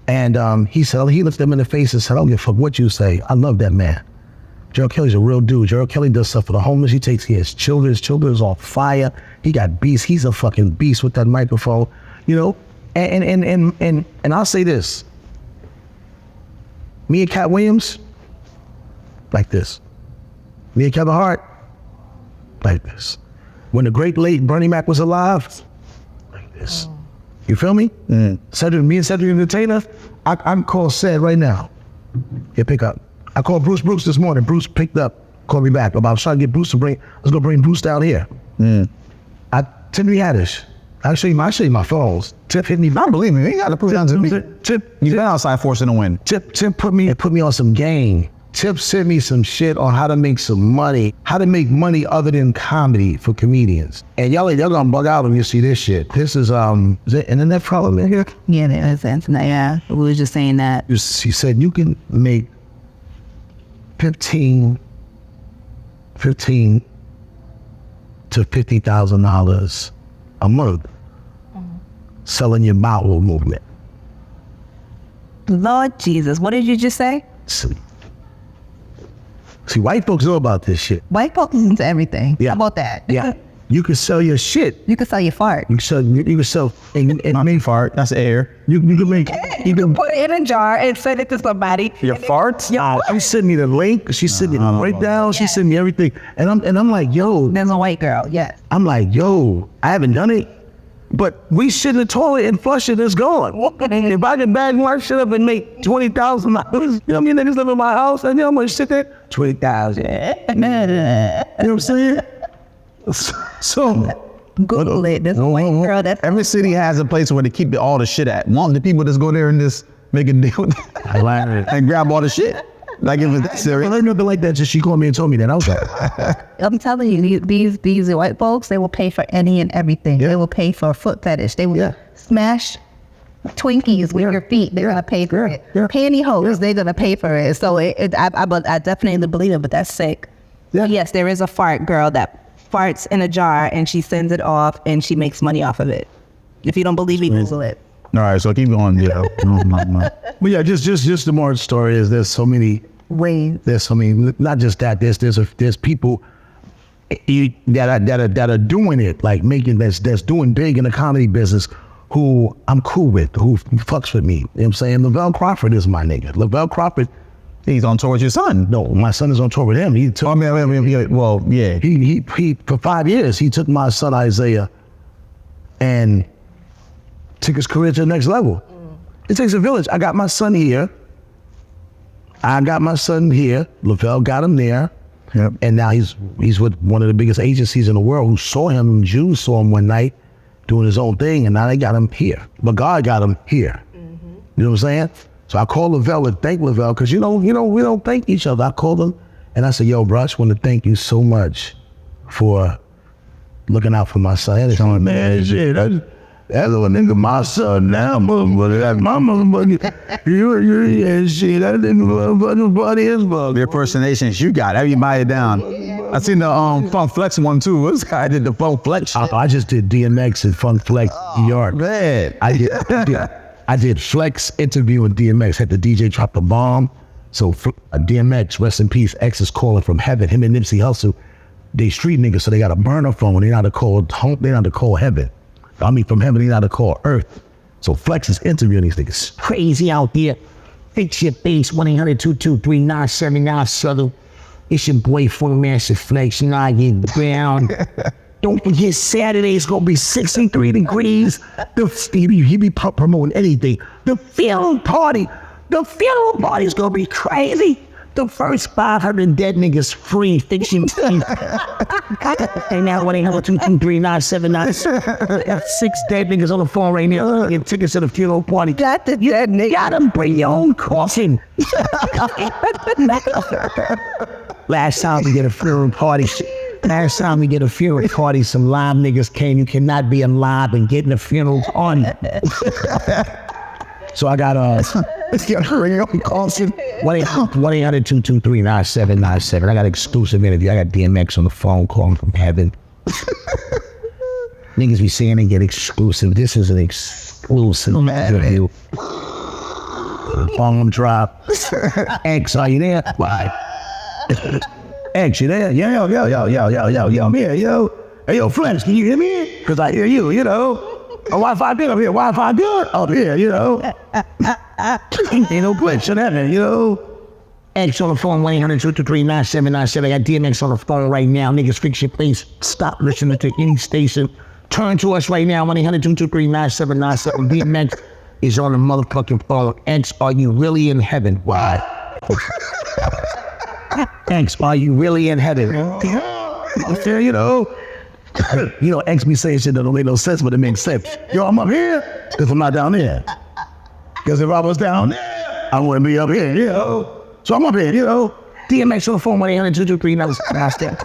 And he said, he looked them in the face and said, I don't give a fuck what you say. I love that man. Gerald Kelly's a real dude. Gerald Kelly does stuff for the homeless. He takes care of his children. His children is on fire. He got beasts. He's a fucking beast with that microphone, you know? And I'll say this. Me and Cat Williams, like this. Me and Kevin Hart, like this. When the great late Bernie Mac was alive, like this. You feel me? Cedric, me and Cedric Entertainer, I can call Ced right now. He'll pick up. I called Bruce this morning. Bruce picked up, called me back about trying to get Bruce to let's go bring Bruce down here. Tiffany Haddish. I'll show you my phones. Tip hit me. I believe me. You got to put it down to me. Tip, You've been outside forcing the wind. Tip put me on some game. Tip sent me some shit on how to make some money, how to make money other than comedy for comedians. And y'all gonna bug out when you see this shit. This is it internet problem in here? Yeah, there's internet. Yeah, we were just saying that. He said you can make 15 to $50,000 a month selling your bowel movement. Lord Jesus, what did you just say? See, white folks know about this shit. White folks listen to everything. Yeah. How about that? Yeah. You can sell your shit. You can sell your fart. You can sell and make Fart. That's air. you can make You can put it in a jar and send it to somebody. Your farts? She sent me the link. She sent me the breakdown. She sent me everything. And I'm like, yo. There's a white girl, yes. I'm like, yo, I haven't done it. But we shit in the toilet and flush it, it's gone. If I can bag my shit up and make $20,000, you know what I mean? Niggas live in my house, and you know how much shit there? $20,000. You know what I'm saying? So Google it. There's a white girl that's Every city has a place where they keep all the shit at. Want the people just go there and just make a deal and grab all the shit. Like if it's that I serious. learned nothing like that till she called me and told me that. I was like, I'm telling you, these white folks, they will pay for any and everything. Yeah. They will pay for a foot fetish. They will Yeah. smash Twinkies with your feet. They're gonna pay for it. Yeah. Pantyhose, they're gonna pay for it. So I definitely believe it, but that's sick. Yeah. Yes, there is a fart girl that farts in a jar and she sends it off and she makes money off of it. If you don't believe me, Google it. All right, so keep going. Yeah. but yeah, just the more story is there's so many Ways. There's so many, not just that. There's people that are doing it, like making that's doing big in the comedy business, who I'm cool with, who fucks with me. You know what I'm saying? Lavelle Crawford is my nigga. Lavelle Crawford. He's on tour with your son. No, my son is on tour with him. He took. I mean, well, yeah. He for 5 years he took my son Isaiah, and took his career to the next level. It takes a village. I got my son here. Lavelle got him there. Yep. And now he's with one of the biggest agencies in the world who saw him. Jews saw him one night doing his own thing, and now they got him here. But God got him here. You know what I'm saying? So I called Lavelle and thanked Lavelle because we don't thank each other. I called him and I said, yo, bro, I just want to thank you so much for looking out for my son. And man, shit, that's a nigga, my son now, motherfucker. That's my motherfucker. You and shit. That nigga funny as fuck. The impersonations you got, everybody down. I seen the Funk Flex one too. This guy did the Funk Flex shit. I just did DMX and Funk Flex New York. Man. I did Flex interview with DMX. Had the DJ drop the bomb. So DMX, rest in peace. X is calling from heaven. Him and Nipsey Hussle, they street niggas, so they got a burner phone. They not to call home. They not to call heaven. I mean, from heaven, they not to call earth. So Flex is interviewing these niggas. Crazy out there. Fix your face. 1-800-223-9797. It's your boy Funk Master Flex. You know I get down. Don't forget Saturday it's gonna be 63 degrees. He be promoting anything. The funeral party is gonna be crazy. The first 500 dead niggas free. Fix your face. And now 1-800-223-9797. Got 6 dead niggas on the phone right now. Get tickets to the funeral party. Got the dead nigga. Gotta bring your own coffin. Last time we did a funeral party, Last time we did a funeral party, some live niggas came. You cannot be alive and getting a funeral on. So I got let's get hurry up and call 1-800-223-9797. I got exclusive interview. I got DMX on the phone calling from heaven. Niggas be saying they get exclusive. This is an exclusive interview. Bomb drop. X, are you there? Why? X, you there? Yo, I'm here, yo. Hey, yo, Flex, can you hear me? Because I hear you, you know. Wi-Fi good up here, Wi-Fi good up here, you know. Ain't no glitch in heaven, you know. X on the phone, 1-800-223-9797. I got DMX on the phone right now. Niggas, fix your place. Stop listening to any station. Turn to us right now, 1-800-223-9797. DMX is on the motherfucking phone. X, are you really in heaven? Why? X, are you really in heaven? Yeah, you know. You know, X be saying shit that don't make no sense, but it makes sense. Yo, I'm up here because I'm not down there. Because if I was down there, I wouldn't be up here, you know. So I'm up here, you know. DMX on the phone, 1-800-223-9797.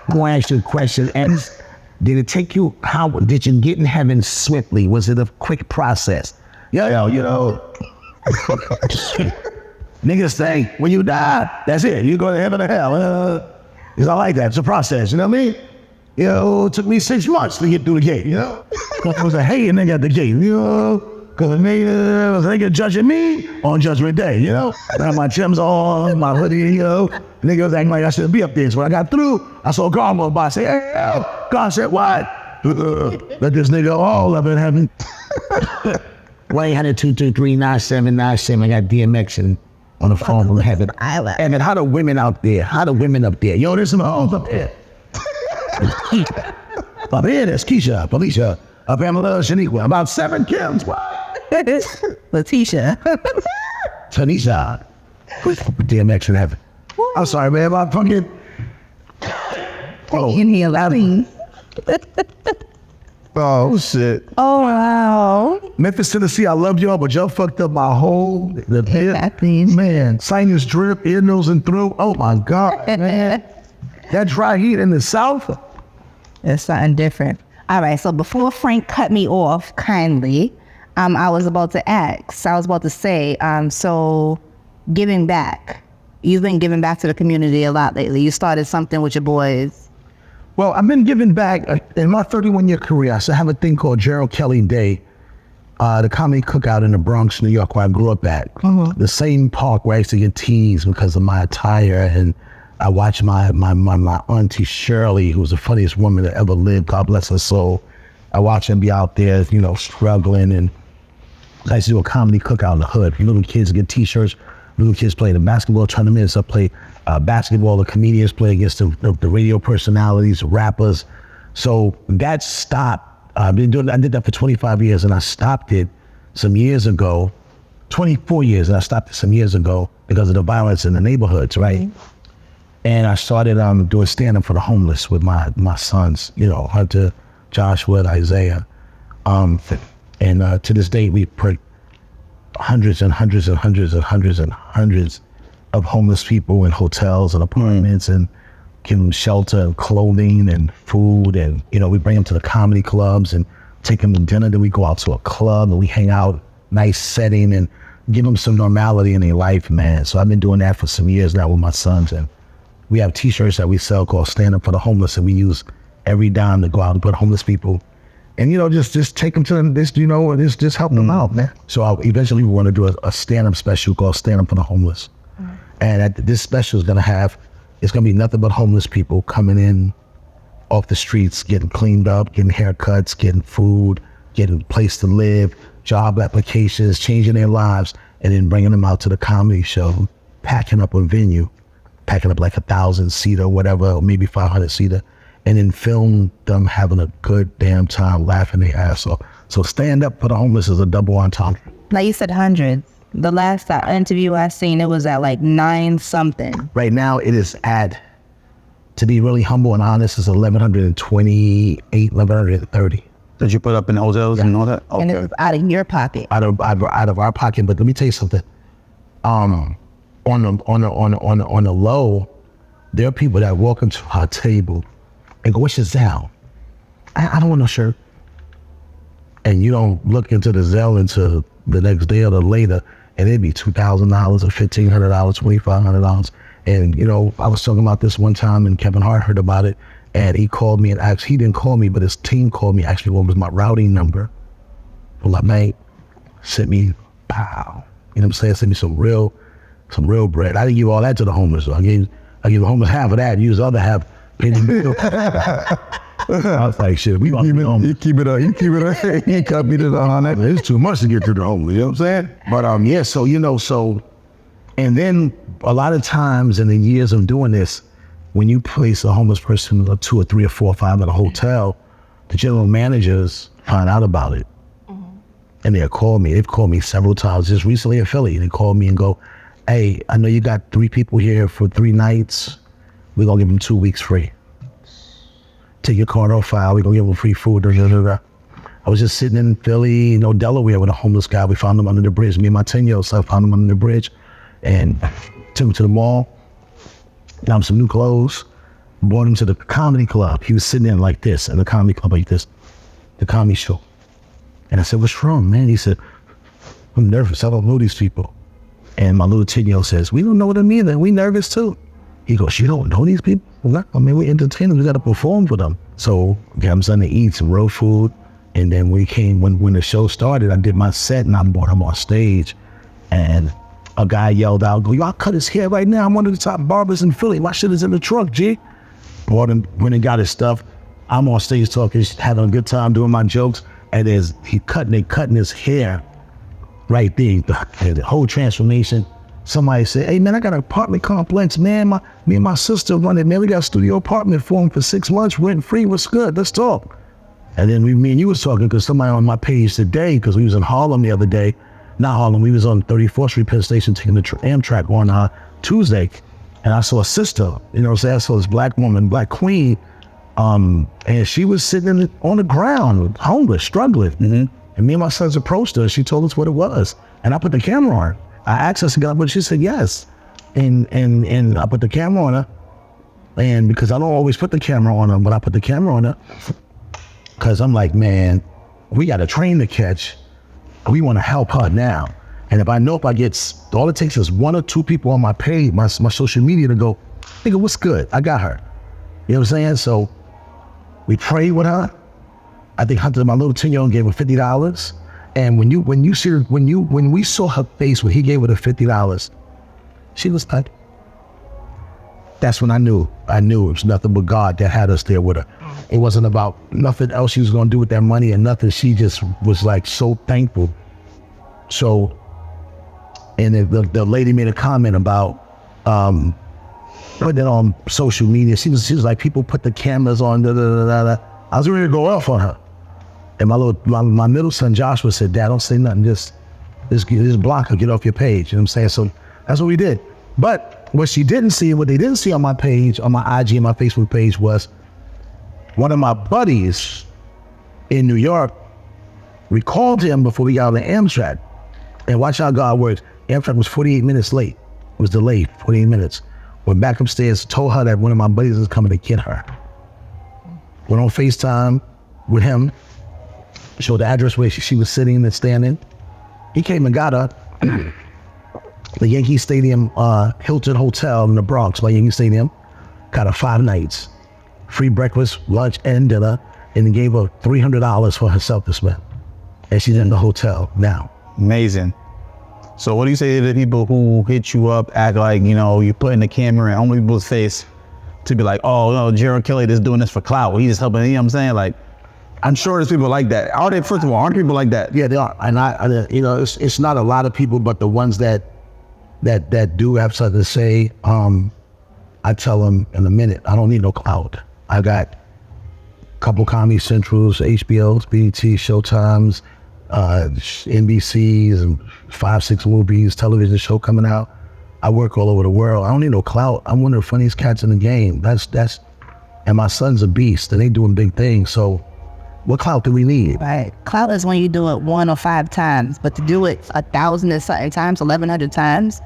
I'm going to ask you a question, X. Did it take you, how did you get in heaven swiftly? Was it a quick process? Yo, you know. Niggas think when you die, that's it. You go to heaven or hell. It's not like that. It's a process, you know what I mean? You know, it took me 6 months to get through the gate, you know? It was a hating nigga at the gate, you know? Because the nigga was a nigga judging me on Judgment Day, you know? I had my Tim's on, my hoodie, you know? The nigga was acting like I shouldn't be up there. So when I got through, I saw God go by. I said, hey, God said, what? Let this nigga all up in heaven. 1-800-223-9797. I got DMX on the phone from heaven. Evan, how the women out there? How the women up there? Yo, there's some hoes up there. Up here, there's Keisha, Felicia, Pamela, Shaniqua, about 7 Kims. Letitia. Tanisha. DMX in heaven. I'm sorry, man. I'm fucking. In here, please. Oh, shit. Oh, wow. Memphis, Tennessee, I love y'all, but y'all fucked up my whole Exactly. man. Sinus drip, ear, nose, and throat. Oh my God, man. That dry heat in the South. It's something different. All right, so before Frank cut me off kindly, I was about to ask. I was about to say, so giving back. You've been giving back to the community a lot lately. You started something with your boys. Well, I've been giving back in my 31-year career. I still have a thing called Gerald Kelly Day, the comedy cookout in the Bronx, New York, where I grew up at. Mm-hmm. The same park where I used to get teased because of my attire, and I watched my auntie Shirley, who was the funniest woman that ever lived, God bless her soul. I watched her be out there, you know, struggling, and I used to do a comedy cookout in the hood. Little kids get t-shirts, little kids play the basketball tournaments, I play basketball, the comedians play against the radio personalities, the rappers. So that stopped. I did that for 25 years, and I stopped it some years ago, 24 years, and I stopped it some years ago because of the violence in the neighborhoods, right? Mm-hmm. And I started doing stand-up for the homeless with my sons, you know, Hunter, Joshua, and Isaiah. And to this day, we put hundreds and hundreds and hundreds and hundreds and hundreds of homeless people in hotels and apartments, and give them shelter and clothing and food. And, you know, we bring them to the comedy clubs and take them to dinner. Then we go out to a club and we hang out, nice setting, and give them some normality in their life, man. So I've been doing that for some years now with my sons. And we have t-shirts that we sell called Stand Up for the Homeless, and we use every dime to go out and put homeless people, and, you know, just take them to this, you know, just help them out, man. So eventually we want to do a stand-up special called Stand Up for the Homeless. Mm-hmm. And this special is going to be nothing but homeless people coming in off the streets, getting cleaned up, getting haircuts, getting food, getting a place to live, job applications, changing their lives, and then bringing them out to the comedy show, packing up a venue, packing up like 1,000-seater, whatever, or maybe 500-seater, and then film them having a good damn time, laughing their ass off. So Stand Up for the Homeless is a double entendre. Now you said hundreds. The last interview I seen, it was at like 9-something. Right now it is at, to be really humble and honest, it's 1,128, 1,130. Did you put up in hotels and all that? Okay. And it's out of your pocket. Out of our pocket. But let me tell you something. On the low, there are people that walk into our table and go, what's your Zelle? I don't want no shirt. And you don't look into the Zelle until the next day or the later, and it'd be $2,000 or $1,500, $2,500. And you know, I was talking about this one time, and Kevin Hart heard about it, and he called me and asked. He didn't call me, but his team called me. Actually, what was my routing number? Well, like, man, sent me, pow. You know what I'm saying? Sent me some real bread. I didn't give all that to the homeless. I gave the homeless half of that. Use the other half. Paid the bill. I was like, shit, we gonna keep it on. You keep it up. You cut me to the 100. It's too much to get to the homeless. You know what I'm saying? But yeah. So you know, and then a lot of times in the years of doing this, when you place a homeless person, or 2 or 3 or 4 or 5 at a hotel, the general managers find out about it. And they'll call me. They've called me several times. Just recently in Philly, they called me and go, hey, I know you got 3 people here for 3 nights. We're gonna give them 2 weeks free. Take your card off file. We're gonna give them free food. I was just sitting in Philly, Delaware with a homeless guy. We found him under the bridge. Me and my 10-year-old son found him under the bridge and took him to the mall. Got him some new clothes. Brought him to the comedy club. He was sitting there like this, in the comedy club like this, the comedy show. And I said, what's wrong, man? He said, I'm nervous. I don't know these people. And my little 10-year-old says, we don't know them either. We nervous too. He goes, you don't know these people? Well, I mean, we entertainers. We got to perform for them. So got him something to eat, some real food. And then when the show started, I did my set and I brought him on stage. And a guy yelled out, yo, I'll cut his hair right now. I'm one of the top barbers in Philly. My shit is in the trunk, G. Brought him, went and got his stuff. I'm on stage talking, having a good time doing my jokes. And they cutting his hair right there. The whole transformation. Somebody said, hey man, I got an apartment complex, man. Me and my sister run it, man. We got a studio apartment for him for 6 months, rent free. What's good? Let's talk. And then me and you was talking because somebody on my page today, because we was in Harlem the other day. Not Harlem, we was on 34th Street Penn Station taking the Amtrak on Tuesday. And I saw a sister, I saw this black woman, black queen, and she was sitting on the ground, homeless, struggling. Mm-hmm. And me and my sons approached her, and she told us what it was. And I put the camera on her. I asked her, but she said yes. And I put the camera on her. And because I don't always put the camera on her, but I put the camera on her, because I'm like, man, we got a train to catch. We want to help her now. And if I get, all it takes is 1 or 2 people on my page, my social media to go, nigga, what's good? I got her. You know what I'm saying? So we prayed with her. I think Hunter, my little 10-year-old, gave her $50. And when we saw her face when he gave her the $50, she was like, that's when I knew it was nothing but God that had us there with her. It wasn't about nothing else she was gonna do with that money and nothing. She just was like so thankful. So, and the lady made a comment about putting it on social media. She was like, people put the cameras on, da, da, da, da. I was ready to go off on her. And my middle son, Joshua, said, Dad, don't say nothing. Just block her, get off your page. You know what I'm saying? So that's what we did. But what they didn't see on my page, on my IG and my Facebook page, was one of my buddies in New York recalled him before we got on the Amtrak. And watch how God works. Amtrak was 48 minutes late. It was delayed, 48 minutes. Went back upstairs, told her that one of my buddies was coming to get her. Went on FaceTime with him, showed the address where she was sitting and standing. He came and got her. The Yankee Stadium Hilton Hotel in the Bronx by Yankee Stadium. Got her 5 nights. Free breakfast, lunch, and dinner. And he gave her $300 for herself to spend. And she's in the hotel now. Amazing. So what do you say to the people who hit you up, act like, you're putting the camera in only people's face to be like, oh, no, Gerald Kelly is doing this for clout. He's just helping, you know what I'm saying? Like, I'm sure there's people like that. First of all, aren't people like that? Yeah, they are. And it's not a lot of people, but the ones that do have something to say, I tell them in a minute, I don't need no clout. I got a couple Comedy Centrals, HBOs, BET, Showtimes, NBCs, and 5, 6 movies, television show coming out. I work all over the world. I don't need no clout. I'm one of the funniest cats in the game. And my son's a beast, and they doing big things. So what clout do we need? Right. Clout is when you do it 1 or 5 times, but to do it 1,000 and something times, 1,100 times,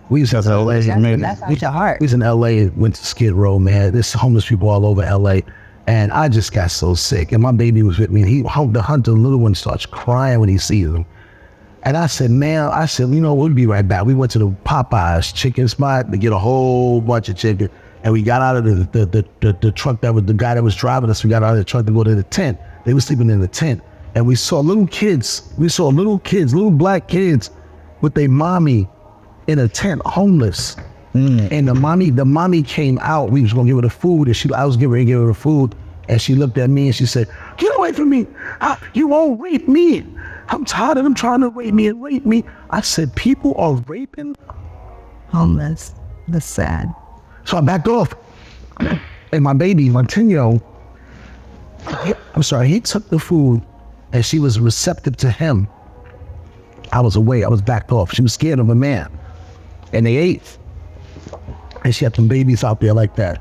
We used to LA. That's your heart. We was in LA, went to Skid Row, man. There's homeless people all over LA. And I just got so sick. And my baby was with me. And the little one starts crying when he sees him. And I said, man, we'll be right back. We went to the Popeyes chicken spot to get a whole bunch of chicken. And we got out of the truck that was the guy that was driving us. We got out of the truck to go to the tent. They were sleeping in the tent. And we saw little little black kids with their mommy in a tent, homeless. And the mommy came out. We was gonna give her the food, and I was getting ready to give her the food, and she looked at me and she said, "Get away from me! You won't rape me! I'm tired of them trying to rape me." I said, "People are raping Homeless. That's sad. So I backed off, and my baby, my 10-year-old, he took the food, and she was receptive to him. I was away. I was backed off. She was scared of a man, and they ate. And she had some babies out there like that.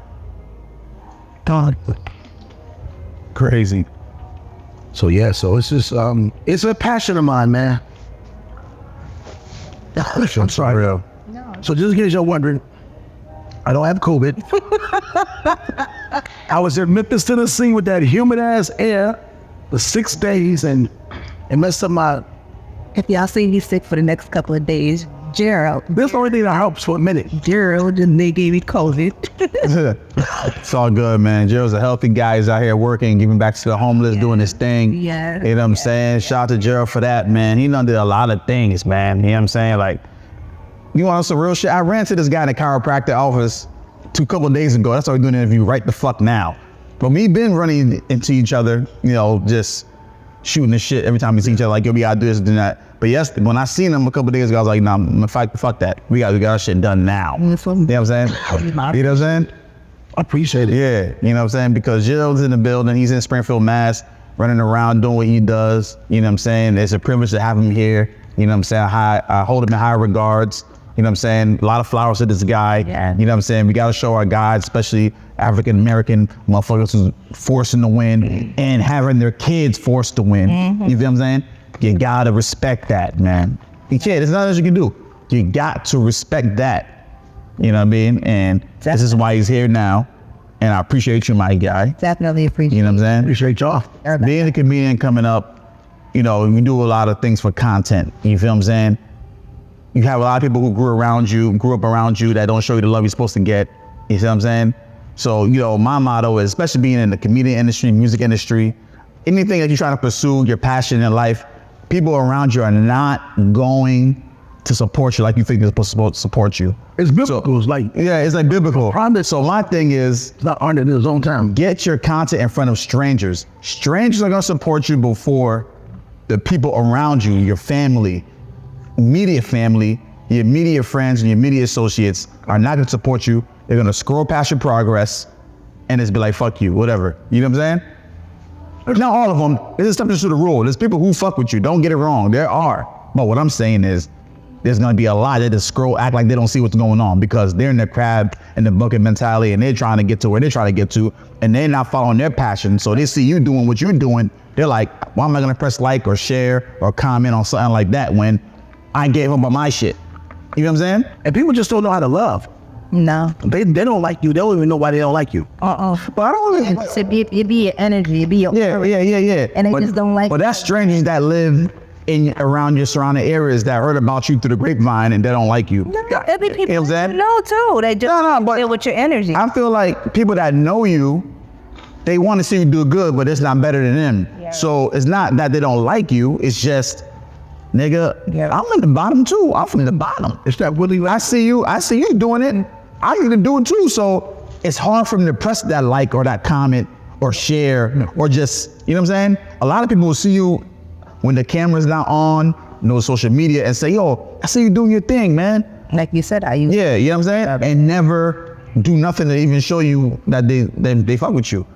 God. Crazy. So it's just, it's a passion of mine, man. I'm sorry. Real. No. So just in case you're wondering, I don't have COVID. I was in Memphis, Tennessee with that humid ass air for 6 days and it messed up my... If y'all see me sick for the next couple of days, Gerald. That's the only thing that helps for a minute. Gerald, and they gave me COVID. It's all good, man. Gerald's a healthy guy. He's out here working, giving back to the homeless, doing his thing. Yeah. You know what I'm saying? Shout out to Gerald for that, man. He done did a lot of things, man. You know what I'm saying? Like, you want some real shit? I ran to this guy in the chiropractic office a couple of days ago. That's why we're doing an interview right the fuck now. But we been running into each other, just shooting the shit every time we see each other, like, yo, we gotta do this and do that. But yes, when I seen him a couple of days ago, I was like, nah, I'm gonna fuck that. We got our shit done now. You know what I'm saying? You know what I'm saying? I appreciate it. Yeah, you know what I'm saying? Because Gerald's in the building, he's in Springfield, Mass, running around doing what he does. You know what I'm saying? It's a privilege to have him here. You know what I'm saying? I hold him in high regards. You know what I'm saying? A lot of flowers to this guy. Yeah. You know what I'm saying? We gotta show our guys, especially African-American motherfuckers who's forcing to win and having their kids forced to win. You feel what I'm saying? You gotta respect that, man. You can't, there's nothing else you can do. You got to respect that. You know what I mean? And this is why he's here now. And I appreciate you, my guy. Definitely appreciate You know what I'm saying? Appreciate y'all. Being a comedian coming up, we do a lot of things for content. You feel what I'm saying? You have a lot of people who grew up around you that don't show you the love you're supposed to get. You see what I'm saying? So, my motto is, especially being in the comedian industry, music industry, anything that you're trying to pursue, your passion in life, people around you are not going to support you like you think they're supposed to support you. It's biblical. It's like biblical. Promise. So my thing is, it's not earned in his own time. Get your content in front of strangers. Strangers are gonna support you before the people around you, your family, immediate family, your immediate friends and your immediate associates are not gonna support you. They're gonna scroll past your progress and just be like, fuck you, whatever. You know what I'm saying? Not all of them. This is something to the rule. There's people who fuck with you. Don't get it wrong. There are. But what I'm saying is, there's gonna be a lot that just scroll, act like they don't see what's going on because they're in the crab and the bucket mentality and they're trying to get to where they're trying to get to and they're not following their passion. So they see you doing what you're doing. They're like, why am I gonna press like or share or comment on something like that when I gave up on my shit? You know what I'm saying? And people just don't know how to love. No. They don't like you. They don't even know why they don't like you. But I don't really... It be your energy. It be your... Yeah. And they just don't like... But that's strangers that live around your surrounding areas that heard about you through the grapevine and they don't like you. No, it be people that know too. They just deal with your energy. I feel like people that know you, they want to see you do good, but it's not better than them. Yeah. So it's not that they don't like you. It's just, nigga, I'm in the bottom too. I'm from the bottom. It's that really... I see you doing it. I need to do it too. So it's hard for them to press that like or that comment or share or just, you know what I'm saying? A lot of people will see you when the camera's not on, no social media, and say, yo, I see you doing your thing, man. Like you said, you know what I'm saying? And never do nothing to even show you that they fuck with you.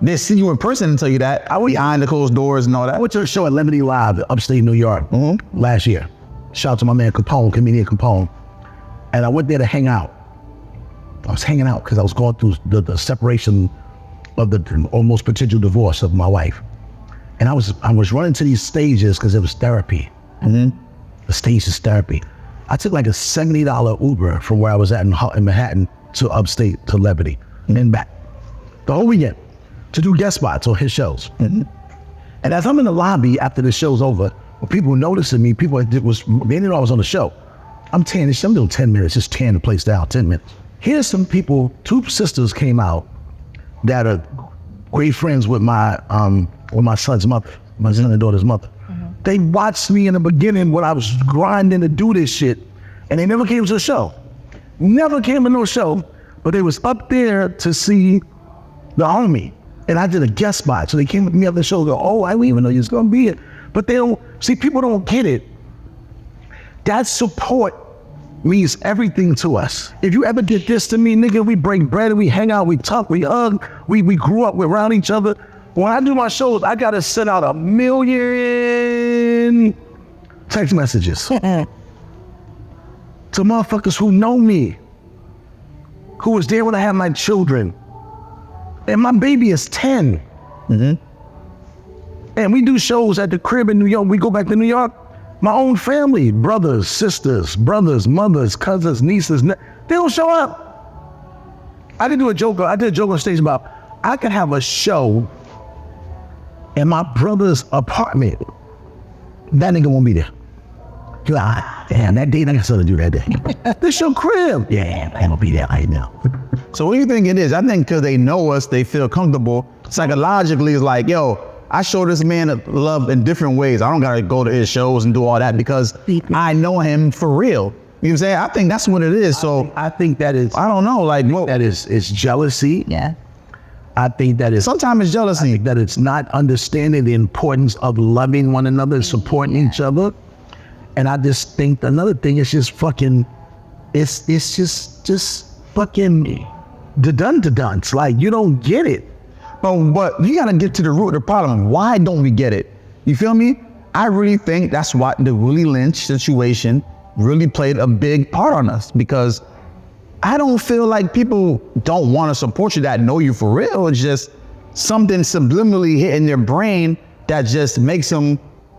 They see you in person and tell you that. Behind the closed doors and all that. I went to a show at Lemony Live, upstate New York, last year. Shout out to my man Capone, comedian Capone. And I went there to hang out. I was hanging out because I was going through the separation of the almost potential divorce of my wife. And I was running to these stages because it was therapy. The stage is therapy. I took like a $70 Uber from where I was at in Manhattan to upstate to Levity and back the whole weekend to do guest spots on his shows. And as I'm in the lobby after the show's over, when people noticing me, they didn't know I was on the show. I'm doing 10 minutes, just tearing the place down, 10 minutes. Here's some people, 2 sisters came out that are great friends with my son's mother, my son and daughter's mother. They watched me in the beginning when I was grinding to do this shit, and they never came to the show. Never came to no show, but they was up there to see the homie. And I did a guest spot. So they came with me up the show and go, oh, I didn't even know you was gonna be here. But they don't, see, people don't get it. That support means everything to us. If you ever did this to me, nigga, we break bread, we hang out, we talk, we hug, we grew up, we're around each other. When I do my shows, I gotta send out 1 million text messages to motherfuckers who know me, who was there when I had my children. And my baby is 10. And we do shows at the crib in New York. We go back to New York, my own family, brothers, sisters, mothers, cousins, nieces, they don't show up. I did a joke on stage about, I could have a show in my brother's apartment. That nigga won't be there. You're like, damn, that day I got something to do that day. This your crib. Yeah, I ain't gonna be there right now. So what do you think it is? I think because they know us, they feel comfortable. Psychologically, it's like, yo, I show this man love in different ways. I don't gotta go to his shows and do all that because I know him for real. You know what I'm saying? I think that's what it is. So I think that is, I don't know, like, that is jealousy. Yeah. I think that is, sometimes it's jealousy. that it's not understanding the importance of loving one another and supporting each other. And I just think another thing is just fucking, it's just fucking the dunce. Like, you don't get it. But you gotta get to the root of the problem. Why don't we get it? You feel me? I really think that's why the Willie Lynch situation really played a big part on us, because I don't feel like people don't want to support you that know you for real. It's just something subliminally hitting their brain that just makes them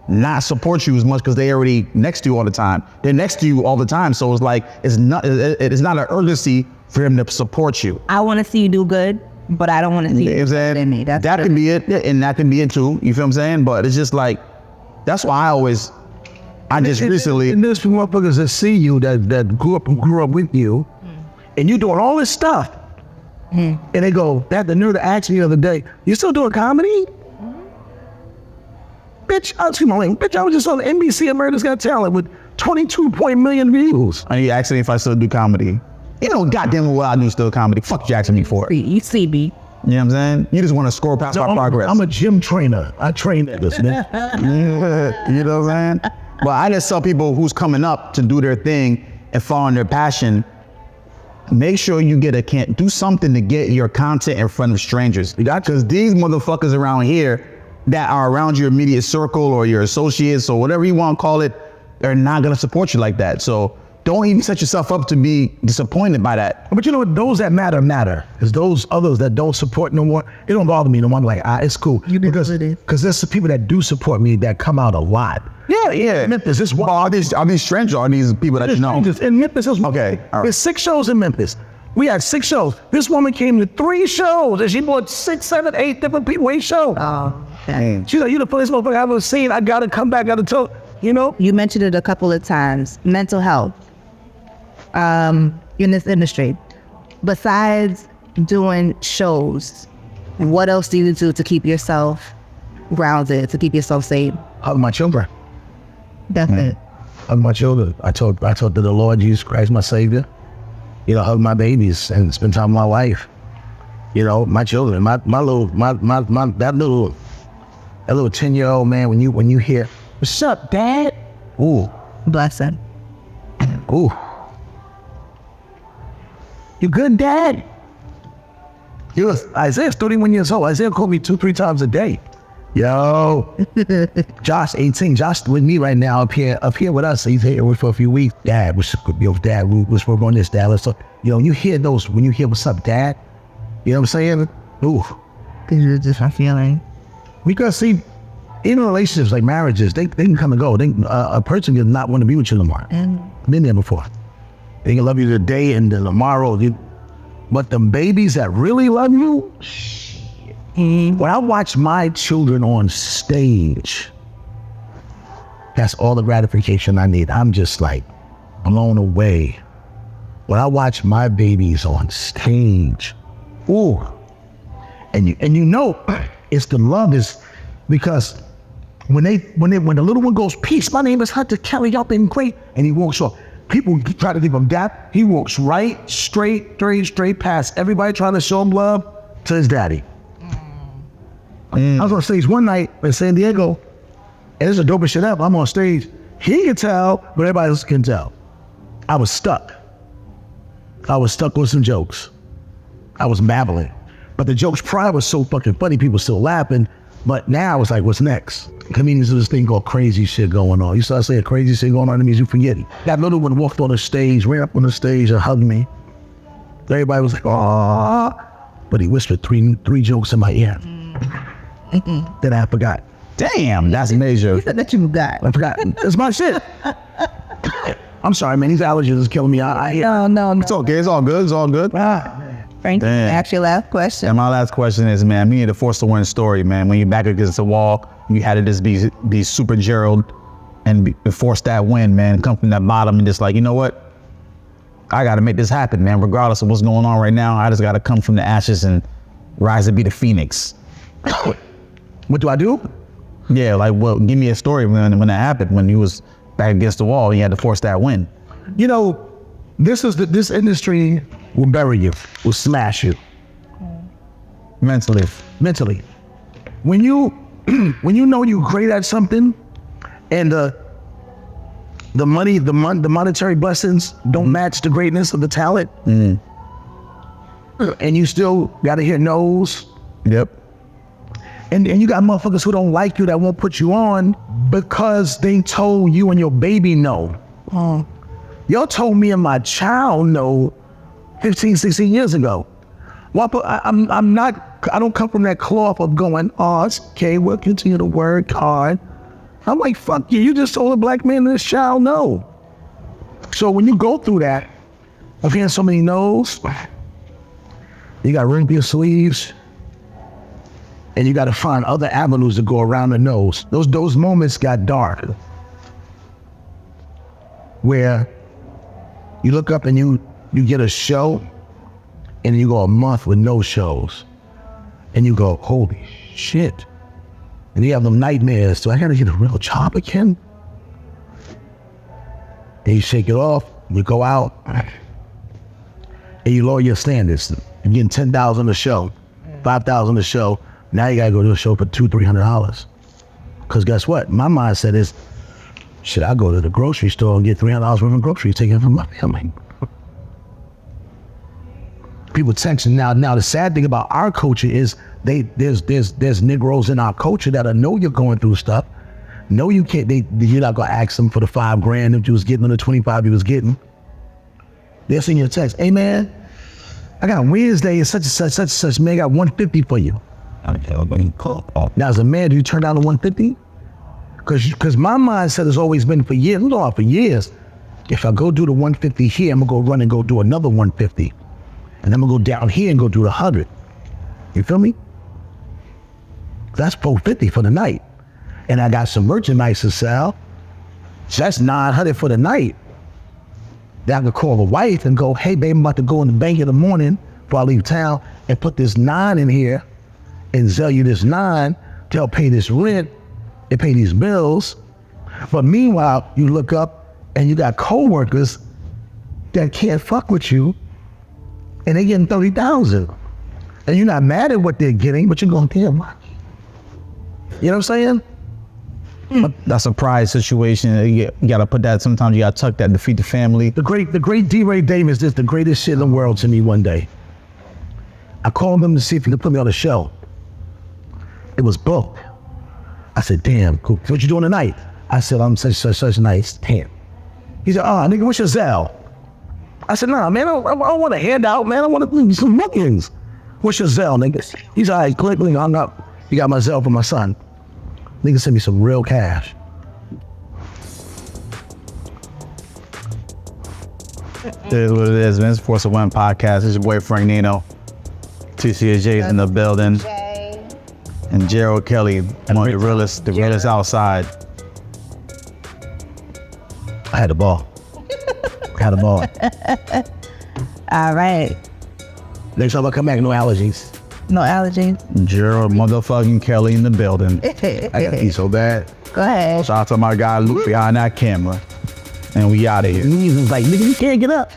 not support you as much because they already next to you all the time. They're next to you all the time. So it's like, it's not an urgency for him to support you. I want to see you do good, but I don't want to see you do good in me. That can be it, and that can be it too. You feel what I'm saying? But it's just like, that's why recently. And there's motherfuckers that see you that grew up with you, and you doing all this stuff. And they go, they had the nerve to ask me the other day, you still doing comedy? Bitch, I was just on NBC America's Got Talent with 22 million views. And you asking me if I still do comedy. You know goddamn well I do still comedy. Fuck you asking me for it. You see me. You know what I'm saying? You just want to score past my progress. I'm a gym trainer. I train niggas, man. You know what I'm saying? But I just tell people who's coming up to do their thing and following their passion, make sure you do something to get your content in front of strangers. Because these motherfuckers around here that are around your immediate circle or your associates or whatever you want to call it, they're not going to support you like that. So don't even set yourself up to be disappointed by that. But you know what? Those that matter. Because those others that don't support no more, it don't bother me no more. I'm like, it's cool. Because there's some people that do support me that come out a lot. Yeah. Memphis, this one. Are these strangers or are these people that you know? In Memphis, okay. All right. There's 6 shows in Memphis. We had 6 shows. This woman came to 3 shows and she bought 6, 7, 8 different people, 8 shows. Oh, she's like, you the funniest motherfucker I've ever seen. I gotta come back, gotta tell, you know? You mentioned it a couple of times, mental health in this industry. Besides doing shows, what else do you do to keep yourself grounded, to keep yourself safe? Hug my children. That's it. Hug my children. I told the Lord Jesus Christ, my Savior, you know, hug my babies and spend time with my wife. You know, my children, that little 10-year-old man, when you hear, what's up, Dad? Ooh. Bless him. Ooh. You good, Dad? Isaiah's 31 years old. Isaiah called me 2-3 times a day. Yo. Josh, 18. Josh with me right now up here with us. He's here for a few weeks. Dad, let's work on this, Dad. Let's talk. You know, you hear those, when you hear what's up, Dad? You know what I'm saying? Ooh. Because you're just not feeling. We gotta see, in relationships like marriages, they can come and go. A person does not want to be with you no more. And Been there before. They can love you today and then tomorrow. But the babies that really love you, when I watch my children on stage, that's all the gratification I need. I'm just like blown away. When I watch my babies on stage, ooh, and you know, it's the love is because when the little one goes, peace, my name is Hunter Kelly, y'all been great, and he walks off. People try to give him that. He walks right, straight past everybody trying to show him love to his daddy. I was on stage one night in San Diego, and it's the dopest shit ever. I'm on stage. He can tell, but everybody else can tell. I was stuck. With some jokes. I was babbling. But the jokes prior was so fucking funny, people still laughing. But now it's like, what's next? Comedians do this thing called crazy shit going on. You start saying crazy shit going on, it means you forget it. That little one walked on the stage, ran up on the stage and hugged me. Everybody was like, "Aww," but he whispered three jokes in my ear. Then I forgot. Damn, that's major. You said that you got. I forgot. It's my shit. I'm sorry, man. These allergies is killing me. No. It's okay. It's all good. It's all good. Frank, ask your last question. And my last question is, man, me and the Force to Win story, man. When you're back against the wall, you had to just be super Gerald and force that win, man. Come from that bottom and just like, you know what? I got to make this happen, man. Regardless of what's going on right now, I just got to come from the ashes and rise to be the Phoenix. What do I do? Yeah, like, well, give me a story when that happened, when you was back against the wall and you had to force that win. You know, this industry will bury you, will smash you. Mentally. When you know you're great at something and the monetary blessings don't match the greatness of the talent, and you still gotta hear no's. Yep. And you got motherfuckers who don't like you that won't put you on because they told you and your baby no. Y'all told me and my child no 15, 16 years ago. Well, I don't come from that cloth of going, oh, it's okay, we'll continue to work hard. I'm like, fuck you just told a black man and this child no. So when you go through that, of hearing so many no's, you got to ring up your sleeves, and you got to find other avenues to go around the no's. Those moments got dark, where you look up and you get a show, and you go a month with no shows, and you go, holy shit. And you have them nightmares, so I gotta get a real job again? And you shake it off, you go out, and you lower your standards. You're getting $10,000 a show, $5,000 a show. Now you gotta go to a show for $200-300. Cause guess what? My mindset is, should I go to the grocery store and get $300 worth of groceries taken from my family? People texting now. The sad thing about our culture is there's Negroes in our culture that know you're going through stuff. No, you can't. You're not gonna ask them for the $5,000 that you was getting on the 25 you was getting. They'll send you a text. Hey man, I got Wednesday and such and such. Man, I got 150 for you. Now as a man, do you turn down the 150? Because my mindset has always been for years. If I go do the 150 here, I'm gonna go run and go do another 150. And I'm gonna go down here and go do the 100. You feel me? That's $450 for the night. And I got some merchandise to sell. So that's $900 for the night. Then I could call the wife and go, hey babe, I'm about to go in the bank in the morning before I leave town and put this 9 in here and sell you this 9 to help pay this rent and pay these bills. But meanwhile, you look up and you got coworkers that can't fuck with you, and they getting $30,000. And you're not mad at what they're getting, but you're going, damn. You know what I'm saying? That's a pride situation. You gotta put that, sometimes you gotta tuck that to feed the family. The great D. Ray Davis is the greatest shit in the world to me one day. I called him to see if he could put me on a show. It was booked. I said, damn, cool. What you doing tonight? I said, I'm such nice. Damn. He said, oh, nigga, what's your Zelle? I said, nah, man, I don't want a handout, man. I want to some monkeys. What's your Zelle, nigga? He's all right, click, hung up. He got my Zelle for my son. Nigga sent me some real cash. It is what it is, man. It's Force of One podcast. It's your boy Frank Nino. TCJ in the building. And Gerald Kelly, one of the realest outside. I had the ball. All right. Next time I come back, no allergies. No allergies. Gerald motherfucking Kelly in the building. I got these so bad. Go ahead. Shout out to my guy Luke behind that camera. And we out of here. He's like, nigga, you can't get up.